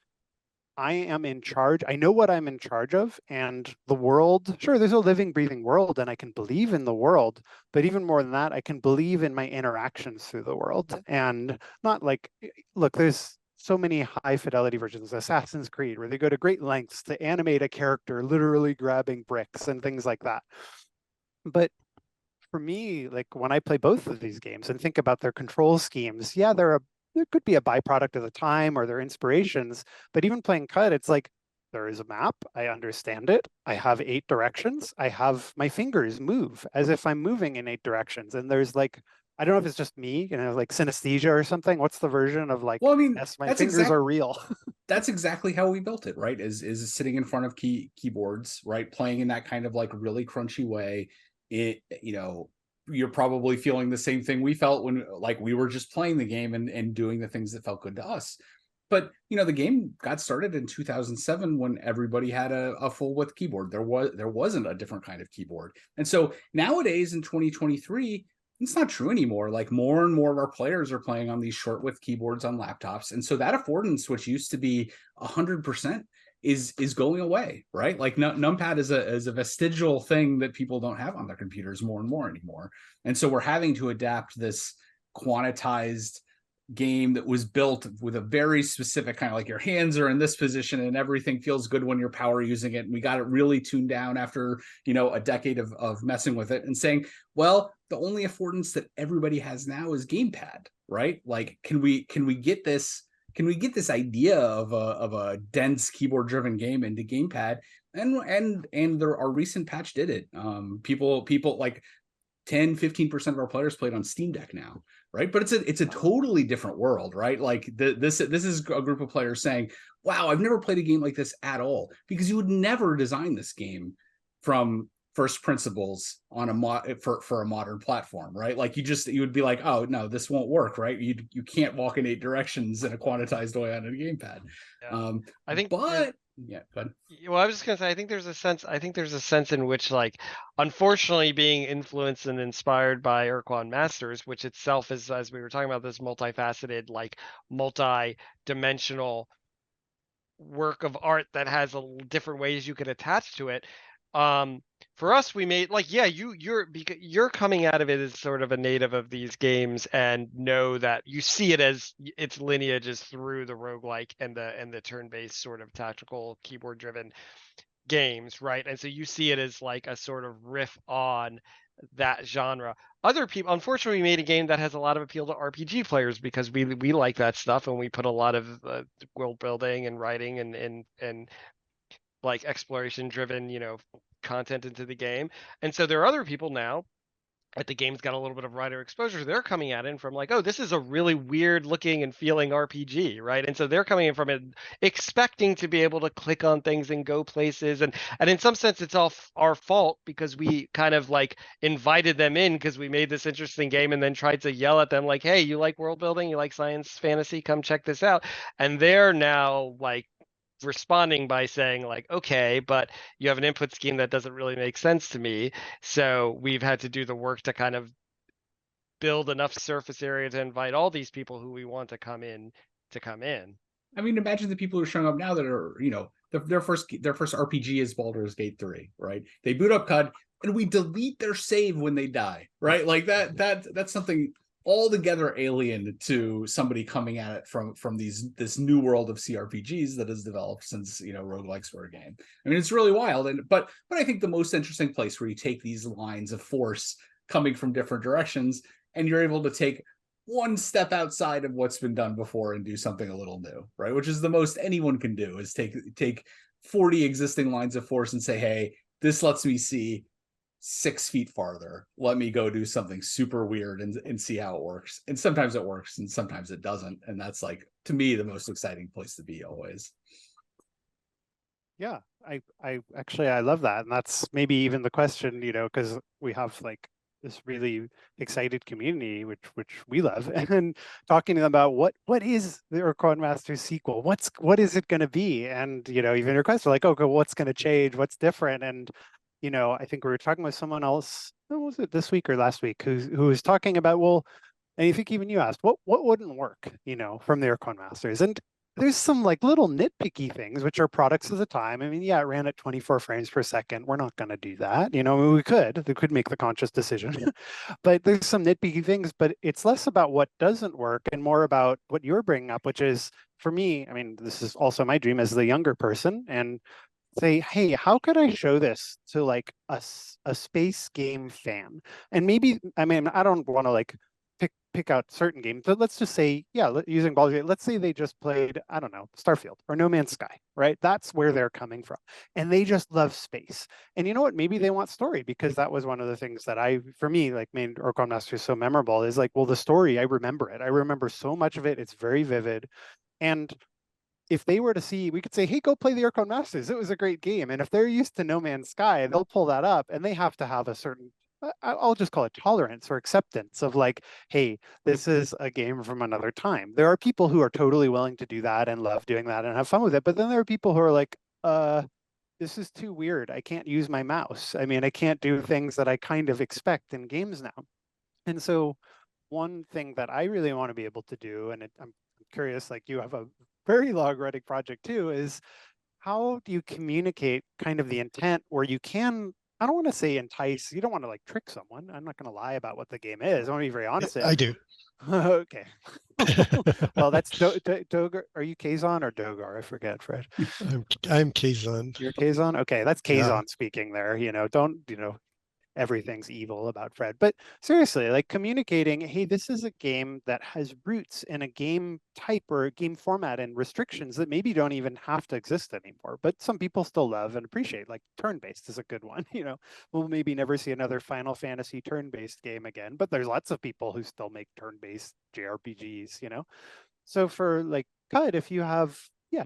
I am in charge. I know what I'm in charge of, and the world, sure, there's a living, breathing world, and I can believe in the world, but even more than that, I can believe in my interactions through the world. And not like, look, there's so many high fidelity versions of Assassin's Creed where they go to great lengths to animate a character literally grabbing bricks and things like that. But for me, like when I play both of these games and think about their control schemes, yeah, there could be a byproduct of the time or their inspirations, but even playing Qud, it's like there is a map, I understand it, I have 8 directions, I have my fingers move as if I'm moving in 8 directions, and there's like, I don't know if it's just me, you know, like synesthesia or something. What's the version of like, well, I mean, yes, my fingers are real. That's exactly how we built it, right? Is sitting in front of keyboards, right? Playing in that kind of like really crunchy way. It, you know, you're probably feeling the same thing we felt when like we were just playing the game and doing the things that felt good to us. But you know, the game got started in 2007 when everybody had a full width keyboard. There wasn't a different kind of keyboard. And so nowadays in 2023, it's not true anymore. Like more and more of our players are playing on these short width keyboards on laptops. And so that affordance, which used to be 100%, is going away, right? Like numpad is a vestigial thing that people don't have on their computers more and more anymore. And so we're having to adapt this quantized game that was built with a very specific kind of like your hands are in this position and everything feels good when you're power using it. And we got it really tuned down after, you know, a decade of messing with it and saying, well, the only affordance that everybody has now is gamepad, right? Like, can we get this idea of a dense keyboard driven game into gamepad? And our recent patch did it. People like 10-15% of our players played on Steam Deck now, right? But it's a totally different world, right? Like this is a group of players saying, wow, I've never played a game like this at all, because you would never design this game from first principles on for a modern platform, right? Like you would be like, oh no, this won't work, right? You can't walk in 8 directions in a quantized way on a gamepad. Yeah. I think but yeah, but well, I was just gonna say, I think there's a sense in which, like, unfortunately, being influenced and inspired by Ur-Quan Masters, which itself is, as we were talking about, this multifaceted, like, multi-dimensional work of art that has different ways you could attach to it. For us, we made, like, yeah, you're coming out of it as sort of a native of these games and know that you see it as its lineage is through the roguelike and the turn-based sort of tactical keyboard driven games, right? And so you see it as like a sort of riff on that genre. Other people, unfortunately, we made a game that has a lot of appeal to RPG players because we like that stuff, and we put a lot of world building and writing and like exploration driven, content into the game. And so there are other people now, the game's got a little bit of writer exposure, they're coming at it from like, oh, this is a really weird looking and feeling RPG, right? And so they're coming in from it expecting to be able to click on things and go places, and in some sense it's all our fault because we kind of like invited them in because we made this interesting game and then tried to yell at them like, hey, you like world building, you like science fantasy, come check this out. And they're now like responding by saying like, okay, but you have an input scheme that doesn't really make sense to me. So we've had to do the work to kind of build enough surface area to invite all these people who we want to come in to come in. I mean, imagine the people who are showing up now that are, their first RPG is Baldur's Gate 3, right? They boot up Qud and we delete their save when they die, right? Like that's something altogether alien to somebody coming at it from this new world of CRPGs that has developed since roguelikes were a game. I mean, it's really wild. But I think the most interesting place where you take these lines of force coming from different directions and you're able to take one step outside of what's been done before and do something a little new, right? Which is the most anyone can do, is take 40 existing lines of force and say, hey, this lets me see 6 feet farther. Let me go do something super weird and see how it works. And sometimes it works and sometimes it doesn't. And that's, like, to me, the most exciting place to be always. Yeah, I actually, I love that. And that's maybe even the question, because we have like this really excited community, which we love, and talking to them about what is the Ur-Quan Masters sequel? What is it going to be? And even your question, like, okay, what's going to change? What's different? And I think we were talking with someone else. Was it this week or last week? Who was talking about, well, and I think even you asked what wouldn't work, from the Ur-Quan Masters, and there's some like little nitpicky things which are products of the time. I mean, yeah, it ran at 24 frames per second. We're not going to do that. We could make the conscious decision, but there's some nitpicky things, but it's less about what doesn't work and more about what you're bringing up, which is, for me, I mean, this is also my dream as the younger person, and say, hey, how could I show this to like a space game fan? And maybe, I mean, I don't want to like pick out certain games, but let's just say, yeah, using Baldur's Gate, let's say they just played, I don't know, Starfield or No Man's Sky, right? That's where they're coming from. And they just love space. And you know what? Maybe they want story, because that was one of the things that for me, like, made Ur-Quan Masters so memorable, is like, well, the story, I remember it. I remember so much of it. It's very vivid. And if they were to see, we could say, hey, go play the Ur-Quan Masters. It was a great game. And if they're used to No Man's Sky, they'll pull that up, and they have to have a certain, I'll just call it tolerance or acceptance of like, hey, this is a game from another time. There are people who are totally willing to do that and love doing that and have fun with it. But then there are people who are like, this is too weird. I can't use my mouse. I mean, I can't do things that I kind of expect in games now. And so one thing that I really want to be able to do, and I'm curious, like, you have a very long running project too, is how do you communicate kind of the intent where you can, I don't want to say entice, you don't want to like trick someone. I'm not going to lie about what the game is. I want to be very honest. I do. Okay. Well, that's Dogar. Are you Kazon or Dogar? I forget, Fred. I'm Kazon. You're Kazon? Okay, that's Kazon Yeah. speaking there. Don't, everything's evil about Fred. But seriously, like, communicating, hey, this is a game that has roots in a game type or a game format and restrictions that maybe don't even have to exist anymore, but some people still love and appreciate. Like, turn-based is a good one. We'll maybe never see another Final Fantasy turn-based game again, but there's lots of people who still make turn-based JRPGs, So for like Qud, if you have,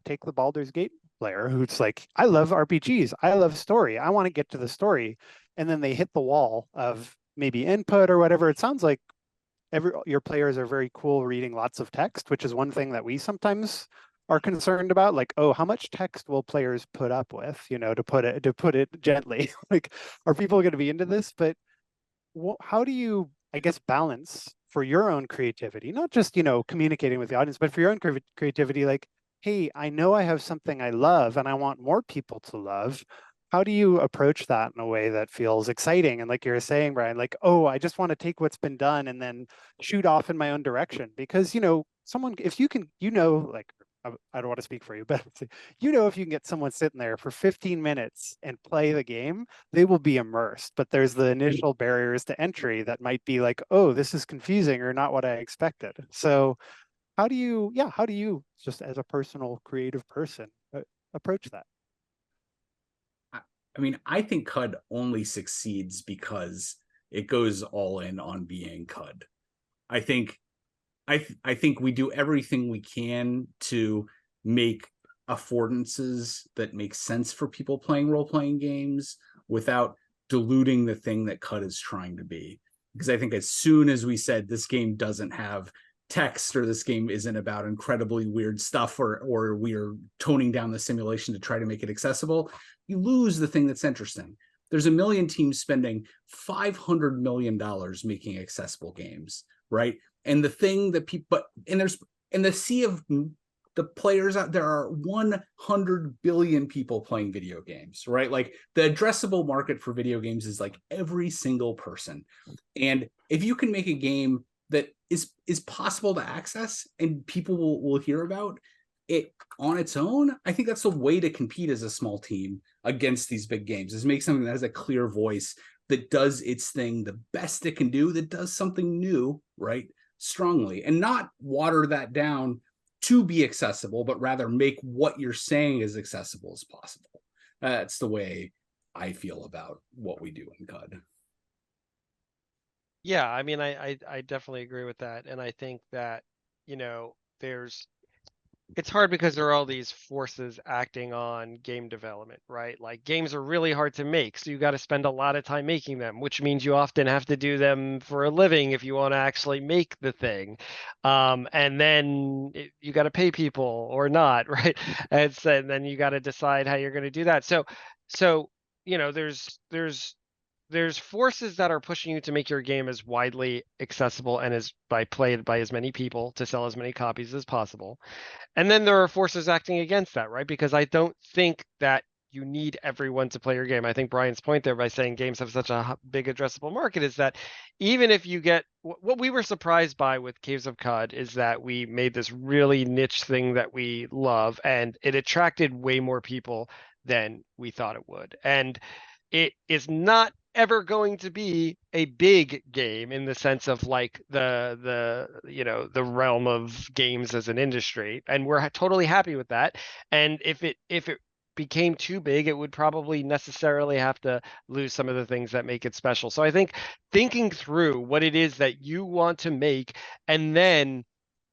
take the Baldur's Gate player who's like, I love RPGs, I love story, I want to get to the story. and then they hit the wall of maybe input or whatever. It sounds like your players are very cool reading lots of text, which is one thing that we sometimes are concerned about. Like, oh, how much text will players put up with? To put it gently. Like, are people going to be into this? But how do you, I guess, balance for your own creativity, not just communicating with the audience, but for your own creativity? Like, hey, I know I have something I love, and I want more people to love. How do you approach that in a way that feels exciting? And like you were saying, Brian, like, oh, I just want to take what's been done and then shoot off in my own direction. Because, someone, if you can, like, I don't want to speak for you, but if you can get someone sitting there for 15 minutes and play the game, they will be immersed. But there's the initial barriers to entry that might be like, oh, this is confusing or not what I expected. So how do you, just as a personal creative person, approach that? I mean, I think Qud only succeeds because it goes all in on being Qud. I think we do everything we can to make affordances that make sense for people playing role-playing games without diluting the thing that Qud is trying to be. Because I think as soon as we said this game doesn't have text, or this game isn't about incredibly weird stuff, or we're toning down the simulation to try to make it accessible, you lose the thing that's interesting. There's a million teams spending $500 million making accessible games, right? And the thing that people, and there's in the sea of the players out there, are 100 billion people playing video games, right? Like, the addressable market for video games is like every single person. And if you can make a game that is possible to access and people will hear about it on its own, I think that's the way to compete as a small team against these big games, is make something that has a clear voice, that does its thing the best it can do, that does something new, right, strongly, and not water that down to be accessible, but rather make what you're saying as accessible as possible. That's the way I feel about what we do in Qud. Yeah, I mean, I definitely agree with that. And I think that, it's hard because there are all these forces acting on game development, right? Like, games are really hard to make, so you got to spend a lot of time making them, which means you often have to do them for a living if you want to actually make the thing. And then you got to pay people or not, right? And then you got to decide how you're going to do that. So there's forces that are pushing you to make your game as widely accessible and played by as many people, to sell as many copies as possible. And then there are forces acting against that, right? Because I don't think that you need everyone to play your game. I think Brian's point there by saying games have such a big addressable market is that even if you get what we were surprised by with Caves of Qud is that we made this really niche thing that we love, and it attracted way more people than we thought it would. And it is not ever going to be a big game in the sense of like the realm of games as an industry, and we're totally happy with that. And if it became too big, it would probably necessarily have to lose some of the things that make it special. So I think thinking through what it is that you want to make and then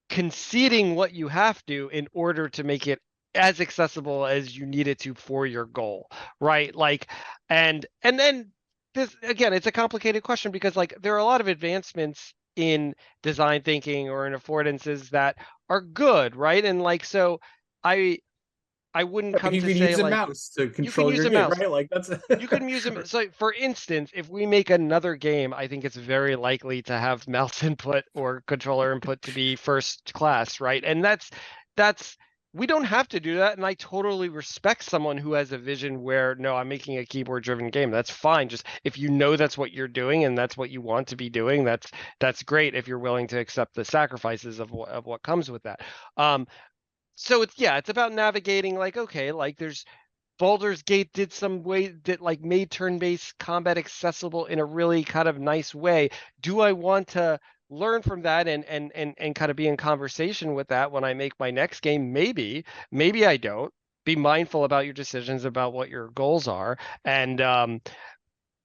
conceding what you have to in order to make it as accessible as you need it to for your goal, right? Like, and then this, again, it's a complicated question because like there are a lot of advancements in design thinking or in affordances that are good, right? And like, so I wouldn't come you to can say use a like mouse to you can control use your a game, mouse. right? Like, that's You can use them. So, for instance, if we make another game, I think it's very likely to have mouse input or controller input to be first class, right? And that's we don't have to do that. And I totally respect someone who has a vision where, no, I'm making a keyboard-driven game. That's fine. Just if you know that's what you're doing and that's what you want to be doing, that's great. If you're willing to accept the sacrifices of what comes with that. So it's about navigating. Like, okay, like there's Baldur's Gate did some way that like made turn-based combat accessible in a really kind of nice way. Do I want to learn from that and kind of be in conversation with that when I make my next game? Maybe I don't. Be mindful about your decisions, about what your goals are. And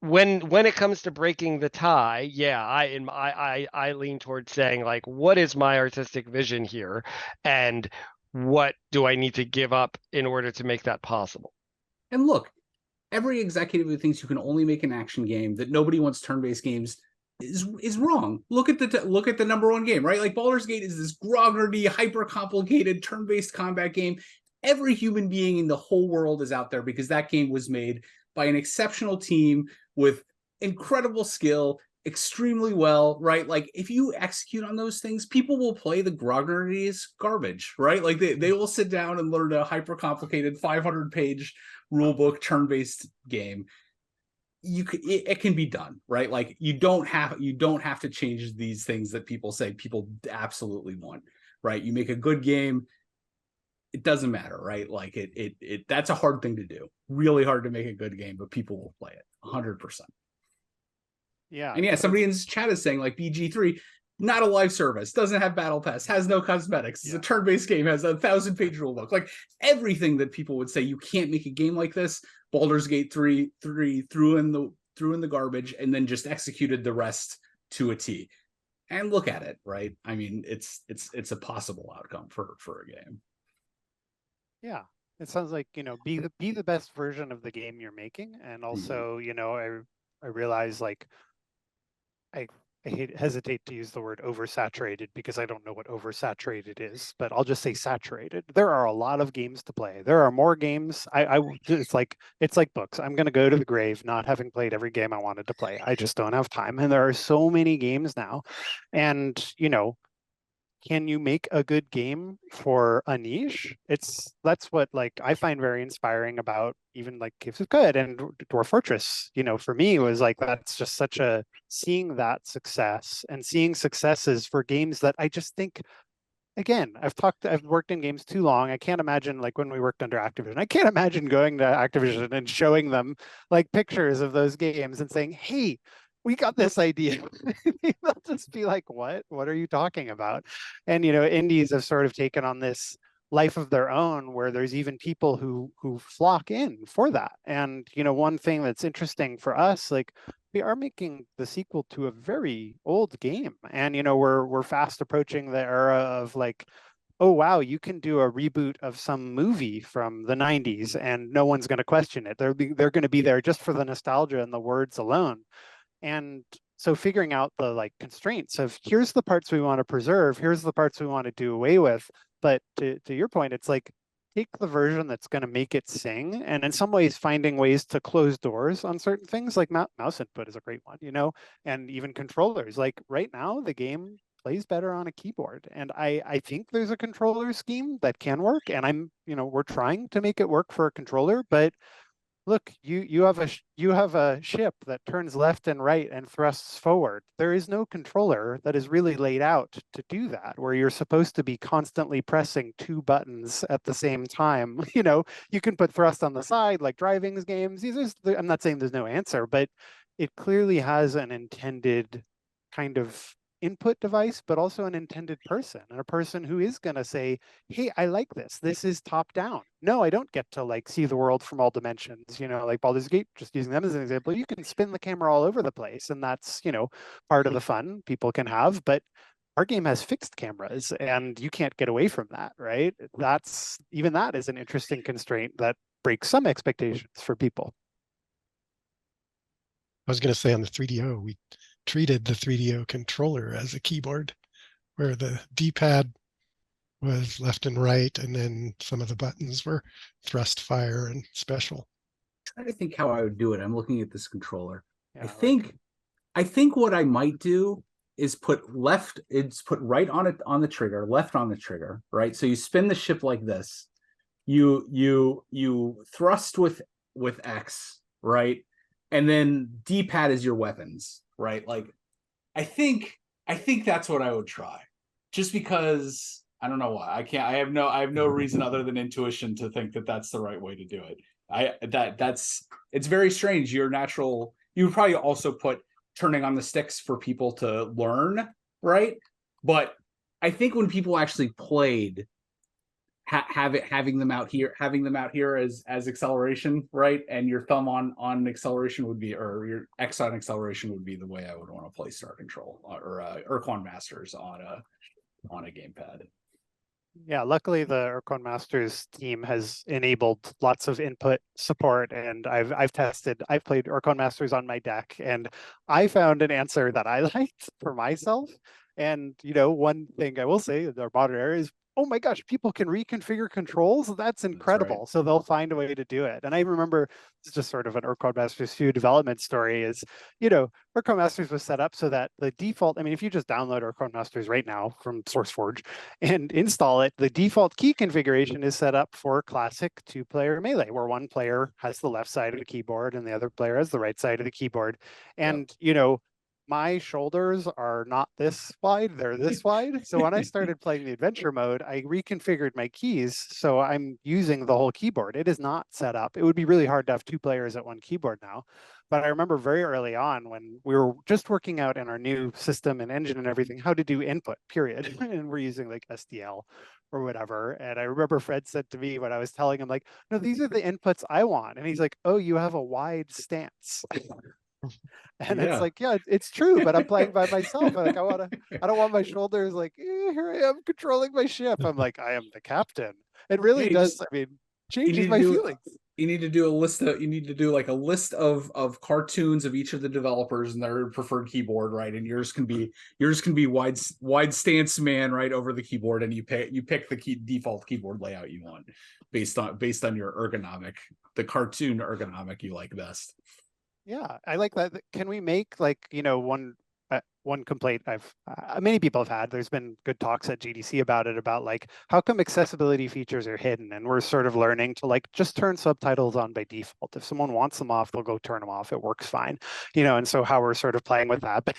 when it comes to breaking the tie, I lean towards saying like, what is my artistic vision here, and what do I need to give up in order to make that possible? And look, every executive who thinks you can only make an action game, that nobody wants turn-based games, is wrong. Look at the number one game, right? Like Baldur's Gate is this groggerty, hyper complicated turn-based combat game. Every human being in the whole world is out there because that game was made by an exceptional team with incredible skill, extremely well, right? Like if you execute on those things, people will play the groggerty's garbage, right? Like they will sit down and learn a hyper complicated 500-page rulebook turn-based game. It can be done, right? Like you don't have to change these things that people say people absolutely want, right? You make a good game, it doesn't matter, right? Like it that's a hard thing to do, really hard to make a good game, but people will play it 100%. Yeah. And yeah, somebody in this chat is saying like BG3, not a live service, doesn't have battle pass, has no cosmetics, it's a turn-based game, has a 1,000-page rulebook. Like everything that people would say you can't make a game like this, Baldur's Gate 3 threw in the garbage and then just executed the rest to a T. And look at it, right? I mean, it's a possible outcome for a game. Yeah. It sounds like, be the best version of the game you're making. And also, I realize like I hesitate to use the word oversaturated because I don't know what oversaturated is, but I'll just say saturated. There are a lot of games to play. There are more games. It's like books. I'm going to go to the grave not having played every game I wanted to play. I just don't have time. And there are so many games now. And, can you make a good game for a niche? That's what like I find very inspiring about even like Caves of Qud and Dwarf Fortress. For me was like that's just such a seeing that success and seeing successes for games that I just think again, I've worked in games too long. I can't imagine like when we worked under Activision. I can't imagine going to Activision and showing them like pictures of those games and saying, "Hey, we got this idea." They'll just be like, what are you talking about? And indies have sort of taken on this life of their own where there's even people who flock in for that. And one thing that's interesting for us, like we are making the sequel to a very old game, and we're fast approaching the era of like, oh wow, you can do a reboot of some movie from the 90s and no one's going to question it. They're going to be there just for the nostalgia and the words alone. And so figuring out the like constraints of here's the parts we want to preserve, here's the parts we want to do away with. But to your point, it's like take the version that's going to make it sing, and in some ways finding ways to close doors on certain things, like mouse input is a great one, and even controllers. Like right now, the game plays better on a keyboard, and I think there's a controller scheme that can work, and we're trying to make it work for a controller, but look, you have a ship that turns left and right and thrusts forward. There is no controller that is really laid out to do that, where you're supposed to be constantly pressing two buttons at the same time. You can put thrust on the side like driving games. I'm not saying there's no answer, but it clearly has an intended kind of input device, but also an intended person, and a person who is going to say, hey, I like this. This is top down. No, I don't get to like see the world from all dimensions, like Baldur's Gate, just using them as an example. You can spin the camera all over the place, and that's, part of the fun people can have. But our game has fixed cameras and you can't get away from that, right? That is an interesting constraint that breaks some expectations for people. I was going to say on the 3DO, we treated the 3DO controller as a keyboard where the D-pad was left and right, and then some of the buttons were thrust, fire, and special. I'm trying to think how I would do it. I'm looking at this controller. Yeah, I think what I might do is put right on it on the trigger, left on the trigger, right? So you spin the ship like this. You thrust with X, right? And then D-pad is your weapons, right? Like I think that's what I would try. Just because I don't know why. I have no reason other than intuition to think that that's the right way to do it. It's very strange. Your natural, you would probably also put turning on the sticks for people to learn, right? But I think when people actually played, having them out here as acceleration, right? And your thumb on acceleration would be, or your X on acceleration would be the way I would want to play Star Control or Ur-Quan Masters on a gamepad. Yeah, luckily the Ur-Quan Masters team has enabled lots of input support, and I've played Ur-Quan Masters on my deck, and I found an answer that I liked for myself. And one thing I will say in our modern era is, oh my gosh, people can reconfigure controls. That's That's right. incredible. So they'll find a way to do it. And I remember it's just sort of an Ur-Quan Masters 2 development story is, Ur-Quan Masters was set up so that the default, I mean, if you just download Ur-Quan Masters right now from SourceForge and install it, the default key configuration is set up for classic two-player melee, where one player has the left side of the keyboard and the other player has the right side of the keyboard. And, my shoulders are not this wide, they're this wide. So when I started playing the adventure mode, I reconfigured my keys. So I'm using the whole keyboard. It is not set up. It would be really hard to have two players at one keyboard now. But I remember very early on when we were just working out in our new system and engine and everything, how to do input, period. And we're using like SDL or whatever. And I remember Fred said to me when I was telling him, like, no, these are the inputs I want. And he's like, oh, you have a wide stance. And it's like, yeah, it's true, but I'm playing by myself. Like, I don't want my shoulders like, here I am controlling my ship. I'm like, I am the captain. It really does. I mean, changes my feelings. You need to do a list of, you need to do like a list of cartoons of each of the developers and their preferred keyboard, right? And yours can be wide stance man right over the keyboard, and you pick the default keyboard layout you want based on your ergonomic, the cartoon ergonomic you like best. Yeah, I like that. Can we make like, one complaint many people have had, there's been good talks at GDC about it, about like, how come accessibility features are hidden? And we're sort of learning to like, just turn subtitles on by default. If someone wants them off, they'll go turn them off. It works fine, and so how we're sort of playing with that. But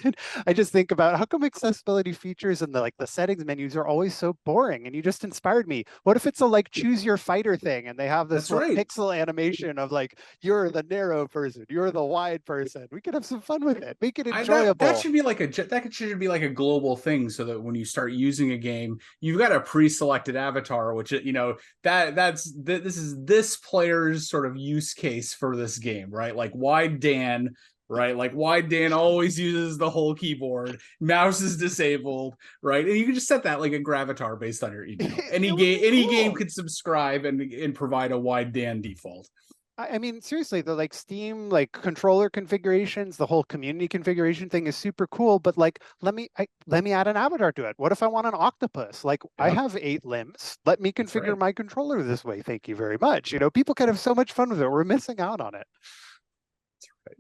I just think about how come accessibility features and the settings menus are always so boring? And you just inspired me. What if it's a like choose your fighter thing and they have this pixel animation of like, you're the narrow person, you're the wide person. We could have some fun with it. Make it enjoyable. That should be like a global thing, so that when you start using a game, you've got a pre-selected avatar, which this is this player's sort of use case for this game, right? Like Wide Dan, right? Like Wide Dan always uses the whole keyboard, mouse is disabled, right? And you can just set that like a gravatar based on your email. Any game could subscribe and provide a Wide Dan default. I mean, seriously, the like Steam like controller configurations, the whole community configuration thing is super cool. But like, let me add an avatar to it. What if I want an octopus? Like, I have 8 limbs. Let me configure my controller this way. Thank you very much. People can have so much fun with it. We're missing out on it. That's right.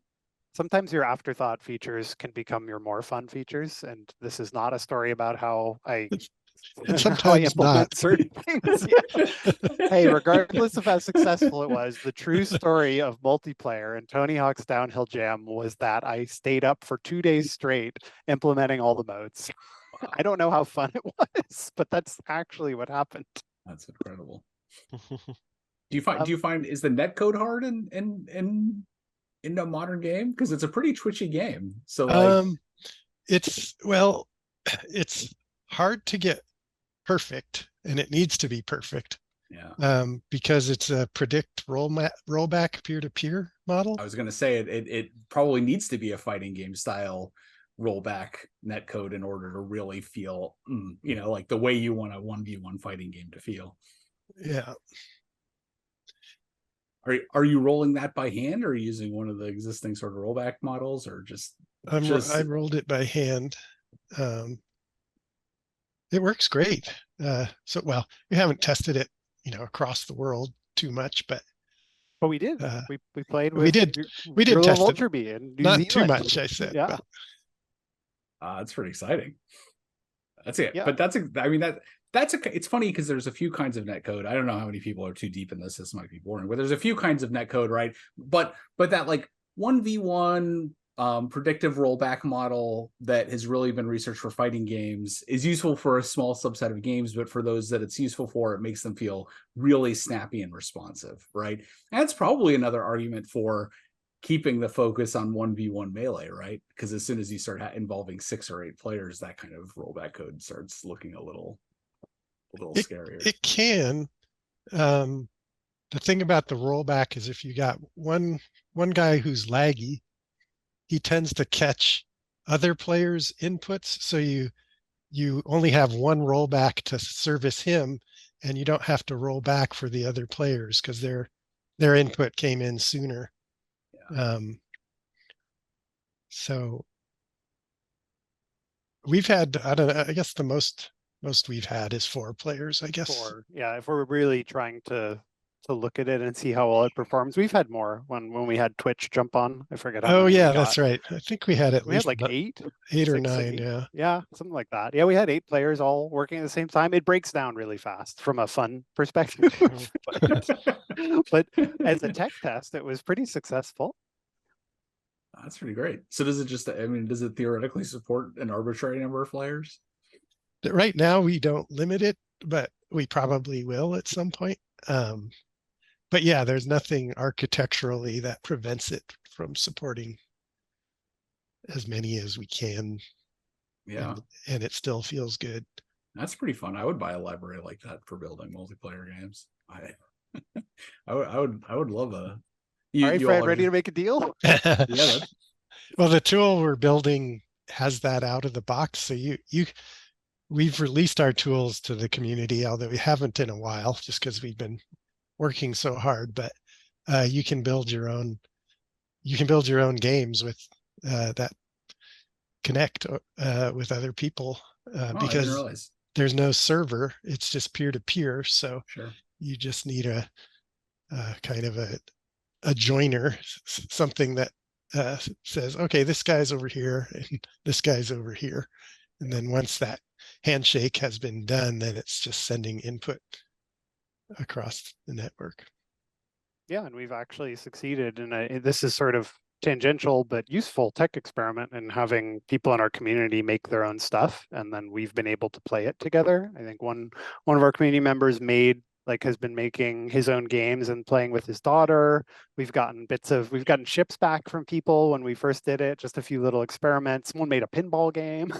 Sometimes your afterthought features can become your more fun features, and this is not a story about how I. And sometimes not. Certain things. Yeah. Hey, regardless of how successful it was, the true story of multiplayer and Tony Hawk's Downhill Jam was that I stayed up for 2 days straight implementing all the modes. Wow. I don't know how fun it was, but that's actually what happened. That's incredible. Do you find is the netcode hard in a modern game? Because it's a pretty twitchy game. So like... it's hard to get perfect, and it needs to be perfect. Yeah. Because it's a predict rollback peer-to-peer model. I was going to say it probably needs to be a fighting game style rollback netcode in order to really feel, like the way you want a 1v1 fighting game to feel. Yeah. Are you rolling that by hand, or are you using one of the existing sort of rollback models, or just? I rolled it by hand. It works great. We haven't tested it, across the world too much, but we did. We played with. We did test it. In New Not Zealand. Too much, I said. Yeah. That's pretty exciting. That's it. Yeah. But it's funny because there's a few kinds of netcode. I don't know how many people are too deep in this. This might be boring, but there's a few kinds of netcode, right? But that like 1v1 predictive rollback model that has really been researched for fighting games is useful for a small subset of games, but for those that it's useful for, it makes them feel really snappy and responsive, right? And that's probably another argument for keeping the focus on 1v1 melee, right? Because as soon as you start involving 6 or 8 players, that kind of rollback code starts looking a little scarier. It can. The thing about the rollback is if you got one guy who's laggy, he tends to catch other players' inputs. So you you only have one rollback to service him, and you don't have to roll back for the other players because their input came in sooner. So we've had, I don't know, I guess the most we've had is 4 players, I guess. Or yeah, if we're really trying to look at it and see how well it performs, we've had more when we had Twitch jump on. I forget how Oh many yeah, we got. that's right. I think we had at We had least like 8 or 6, 9, 8. yeah. Yeah, something like that. Yeah, we had 8 players all working at the same time. It breaks down really fast from a fun perspective. But as a tech test, it was pretty successful. That's pretty great. So does it just, I mean, does it theoretically support an arbitrary number of players? Right now we don't limit it, but we probably will at some point. But yeah, there's nothing architecturally that prevents it from supporting as many as we can. Yeah, and it still feels good. that's pretty fun. I would buy a library like that for building multiplayer games. I would love a. All right, Fred, ready to make a deal? Yeah. Well, the tool we're building has that out of the box. So we've released our tools to the community, although we haven't in a while, just because we've been working so hard. But you can build your own. You can build your own games with that connect with other people because there's no server. It's just peer to peer. So you just need a kind of a joiner, something that says, okay, this guy's over here and this guy's over here. And then once that handshake has been done, then it's just sending input across the network. Yeah, and we've actually succeeded in this is sort of tangential but useful tech experiment in having people in our community make their own stuff, and then we've been able to play it together. I think one of our community members has been making his own games and playing with his daughter. We've gotten ships back from people when we first did it, just a few little experiments. Someone made a pinball game.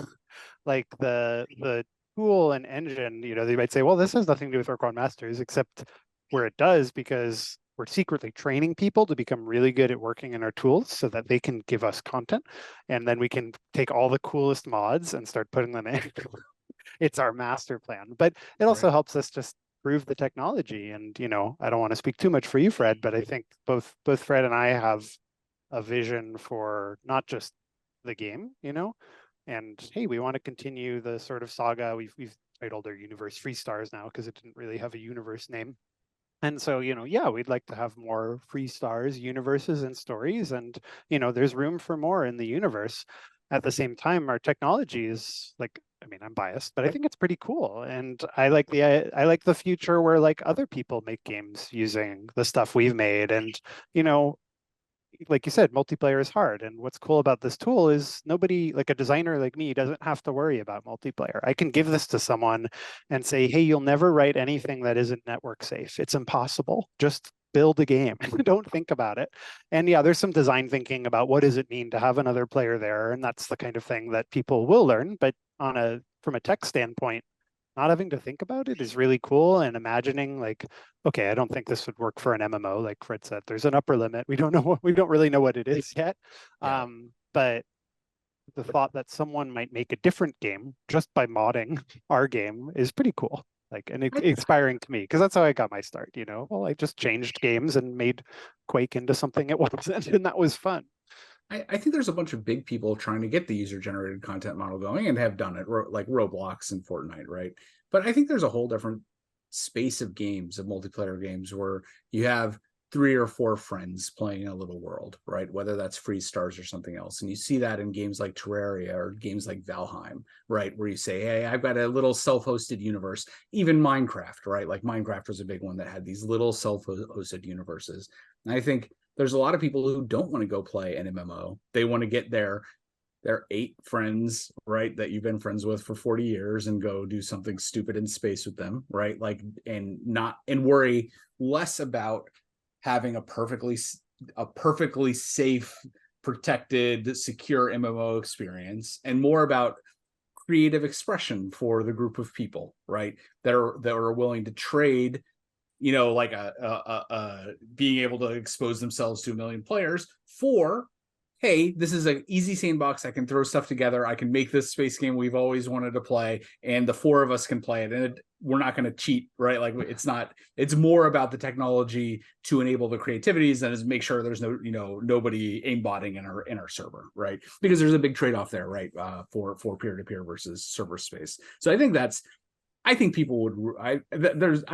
Like the tool and engine, they might say, well, this has nothing to do with Ur-Quan Masters, except where it does, because we're secretly training people to become really good at working in our tools so that they can give us content. And then we can take all the coolest mods and start putting them in. It's our master plan. But it also helps us just prove the technology. And, I don't want to speak too much for you, Fred, but I think both Fred and I have a vision for not just the game, and hey, we want to continue the sort of saga. We've titled our universe Free Stars now because it didn't really have a universe name. And so, yeah, we'd like to have more Free Stars universes and stories. And, there's room for more in the universe. At the same time, our technology is I'm biased, but I think it's pretty cool. And I like the future where other people make games using the stuff we've made. And, like you said, multiplayer is hard. And what's cool about this tool is nobody, like a designer like me, doesn't have to worry about multiplayer. I can give this to someone and say, hey, you'll never write anything that isn't network safe. It's impossible. Just build a game. Don't think about it. And yeah, there's some design thinking about what does it mean to have another player there. And that's the kind of thing that people will learn. But from a tech standpoint, not having to think about it is really cool. And imagining okay, I don't think this would work for an MMO. Like Fred said, there's an upper limit. We don't really know what it is yet. Yeah. But the thought that someone might make a different game just by modding our game is pretty cool. And inspiring to me, because that's how I got my start. Well, I just changed games and made Quake into something it wasn't, and that was fun. I think there's a bunch of big people trying to get the user-generated content model going and have done it, like Roblox and Fortnite, right? But I think there's a whole different space of games, of multiplayer games, where you have 3 or 4 friends playing in a little world, right? Whether that's Free Stars or something else. And you see that in games like Terraria or games like Valheim, right? Where you say, hey, I've got a little self-hosted universe. Even Minecraft, right? Like Minecraft was a big one that had these little self-hosted universes. And I think there's a lot of people who don't want to go play an MMO. They want to get their 8 friends, right, that you've been friends with for 40 years and go do something stupid in space with them, right? And worry less about having a perfectly safe, protected, secure MMO experience, and more about creative expression for the group of people, right, that are willing to trade, being able to expose themselves to 1 million players for, hey, this is an easy sandbox. I can throw stuff together. I can make this space game we've always wanted to play, and the four of us can play it. And we're not going to cheat, right? Like it's more about the technology to enable the creativities than is make sure there's nobody aimbotting in our server, right? Because there's a big trade-off there, right? For peer-to-peer versus server space. So I think people would. I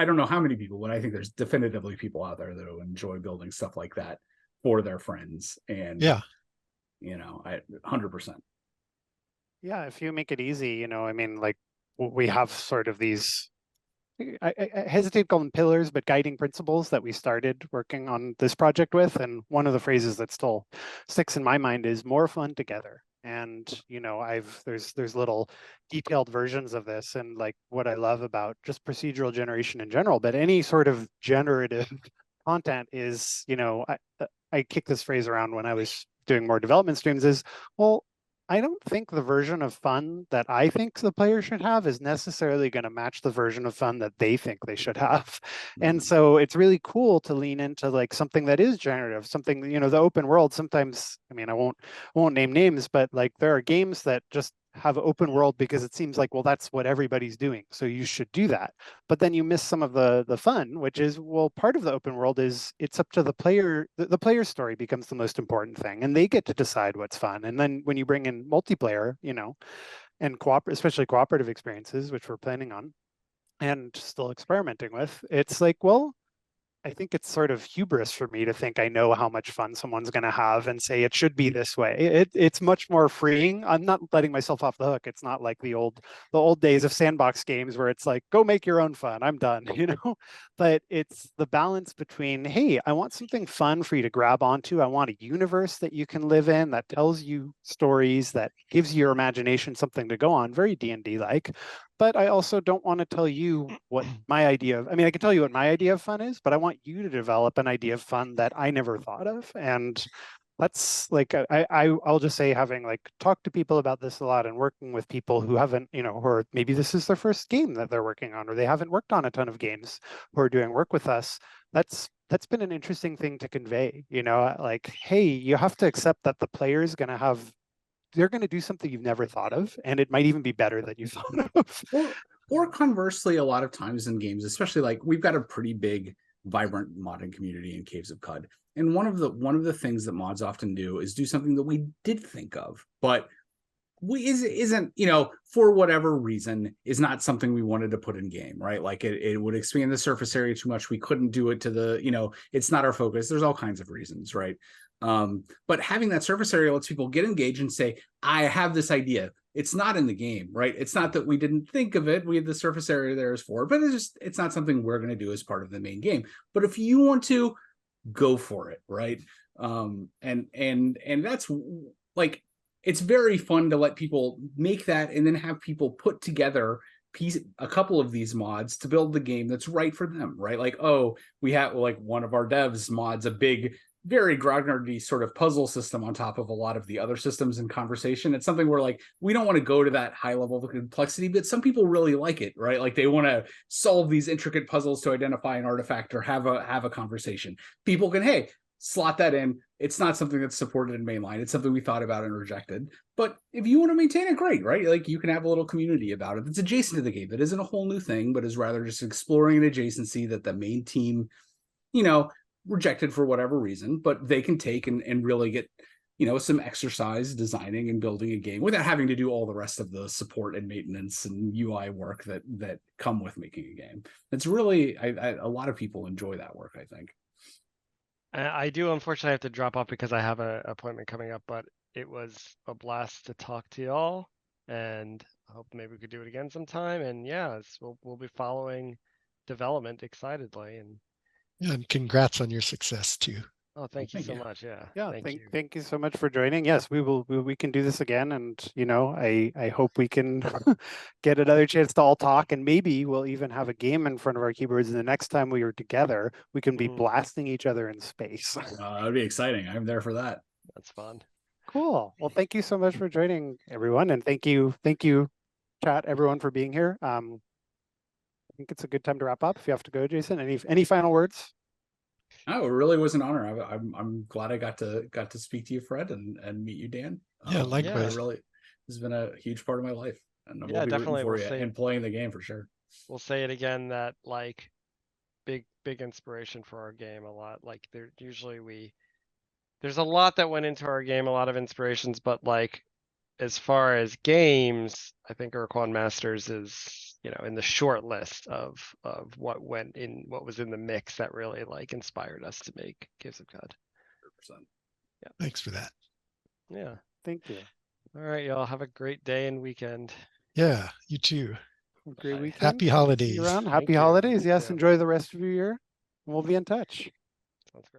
don't know how many people, but I think there's definitively people out there that will enjoy building stuff like that for their friends. And Yeah. 100%. Yeah, if you make it easy, I mean, like we have sort of these, I hesitate to call them pillars, but guiding principles that we started working on this project with. And one of the phrases that still sticks in my mind is more fun together. And, there's little detailed versions of this. And like what I love about just procedural generation in general, but any sort of generative content is, I kick this phrase around when I was doing more development streams is, well, I don't think the version of fun that I think the player should have is necessarily going to match the version of fun that they think they should have. And so it's really cool to lean into like something that is generative, something, the open world. Sometimes, I mean, I won't name names, but like there are games that just have open world because it seems like, well, that's what everybody's doing, so you should do that. But then you miss some of the fun, which is, well, part of the open world is it's up to the player. The player's story becomes the most important thing, and they get to decide what's fun. And then when you bring in multiplayer, and especially cooperative experiences, which we're planning on and still experimenting with, it's like, well, I think it's sort of hubris for me to think I know how much fun someone's going to have and say it should be this way. It's much more freeing. I'm not letting myself off the hook. It's not like the old days of sandbox games where it's like, go make your own fun. I'm done, But it's the balance between, hey, I want something fun for you to grab onto. I want a universe that you can live in that tells you stories, that gives your imagination something to go on, very D&D like. But I also don't want to tell you what my idea of, I mean, I can tell you what my idea of fun is, but I want you to develop an idea of fun that I never thought of. And that's like, I'll just say, having like talked to people about this a lot and working with people who haven't, or maybe this is their first game that they're working on, or they haven't worked on a ton of games who are doing work with us. That's been an interesting thing to convey, like, hey, you have to accept that the player is going to they're going to do something you've never thought of, and it might even be better than you thought of. Or conversely, a lot of times in games, especially like we've got a pretty big, vibrant modding community in Caves of Qud. And one of the things that mods often do is do something that we did think of, but isn't, for whatever reason, is not something we wanted to put in game, right? Like it would expand the surface area too much. We couldn't do it to the, it's not our focus. There's all kinds of reasons, right? But having that surface area lets people get engaged and say, I have this idea. It's not in the game, right? It's not that we didn't think of it. We had the surface area there as for, but it's not something we're going to do as part of the main game. But if you want to, go for it, right? And that's like, it's very fun to let people make that and then have people put together a couple of these mods to build the game that's right for them, right? Like, oh, we have like one of our devs mods a big, very Grognard-y sort of puzzle system on top of a lot of the other systems in conversation. It's something where like we don't want to go to that high level of complexity, but some people really like it, right? Like they want to solve these intricate puzzles to identify an artifact or have a conversation. People can, hey, slot that in. It's not something that's supported in mainline. It's something we thought about and rejected. But if you want to maintain it, great, right? Like you can have a little community about it that's adjacent to the game. That isn't a whole new thing, but is rather just exploring an adjacency that the main team, rejected for whatever reason, but they can take and really get, some exercise designing and building a game without having to do all the rest of the support and maintenance and UI work that come with making a game. It's really, a lot of people enjoy that work, I think. I do unfortunately have to drop off because I have an appointment coming up, but it was a blast to talk to y'all, and I hope maybe we could do it again sometime. And yeah, we'll be following development excitedly. And congrats on your success too. Oh, thank you so much. Yeah. Yeah. Thank Thank you so much for joining. Yes, we can do this again. And, I hope we can get another chance to all talk, and maybe we'll even have a game in front of our keyboards. And the next time we are together, we can be blasting each other in space. That'd be exciting. I'm there for that. That's fun. Cool. Well, thank you so much for joining, everyone. And thank you, chat, everyone, for being here. I think it's a good time to wrap up. If you have to go, Jason, any final words? Oh, it really was an honor. I'm glad I got to speak to you, Fred, and meet you, Dan. Yeah, likewise. Really, this has been a huge part of my life, and I Yeah, will be definitely. rooting for We'll you say and playing the game for sure. we'll say it again that like big inspiration for our game a lot. Like there's a lot that went into our game, a lot of inspirations, but like as far as games, I think Ur-Quan Masters is, in the short list of what was in the mix that really like inspired us to make Caves of Qud. 100%. Thanks for that. Yeah. Thank you. All right, y'all have a great day and weekend. Yeah, you too. Have a great Bye. weekend. Happy See holidays. you around. Thank Happy you. holidays. Yes, Yeah. enjoy the rest of your year. We'll be in touch. Sounds great.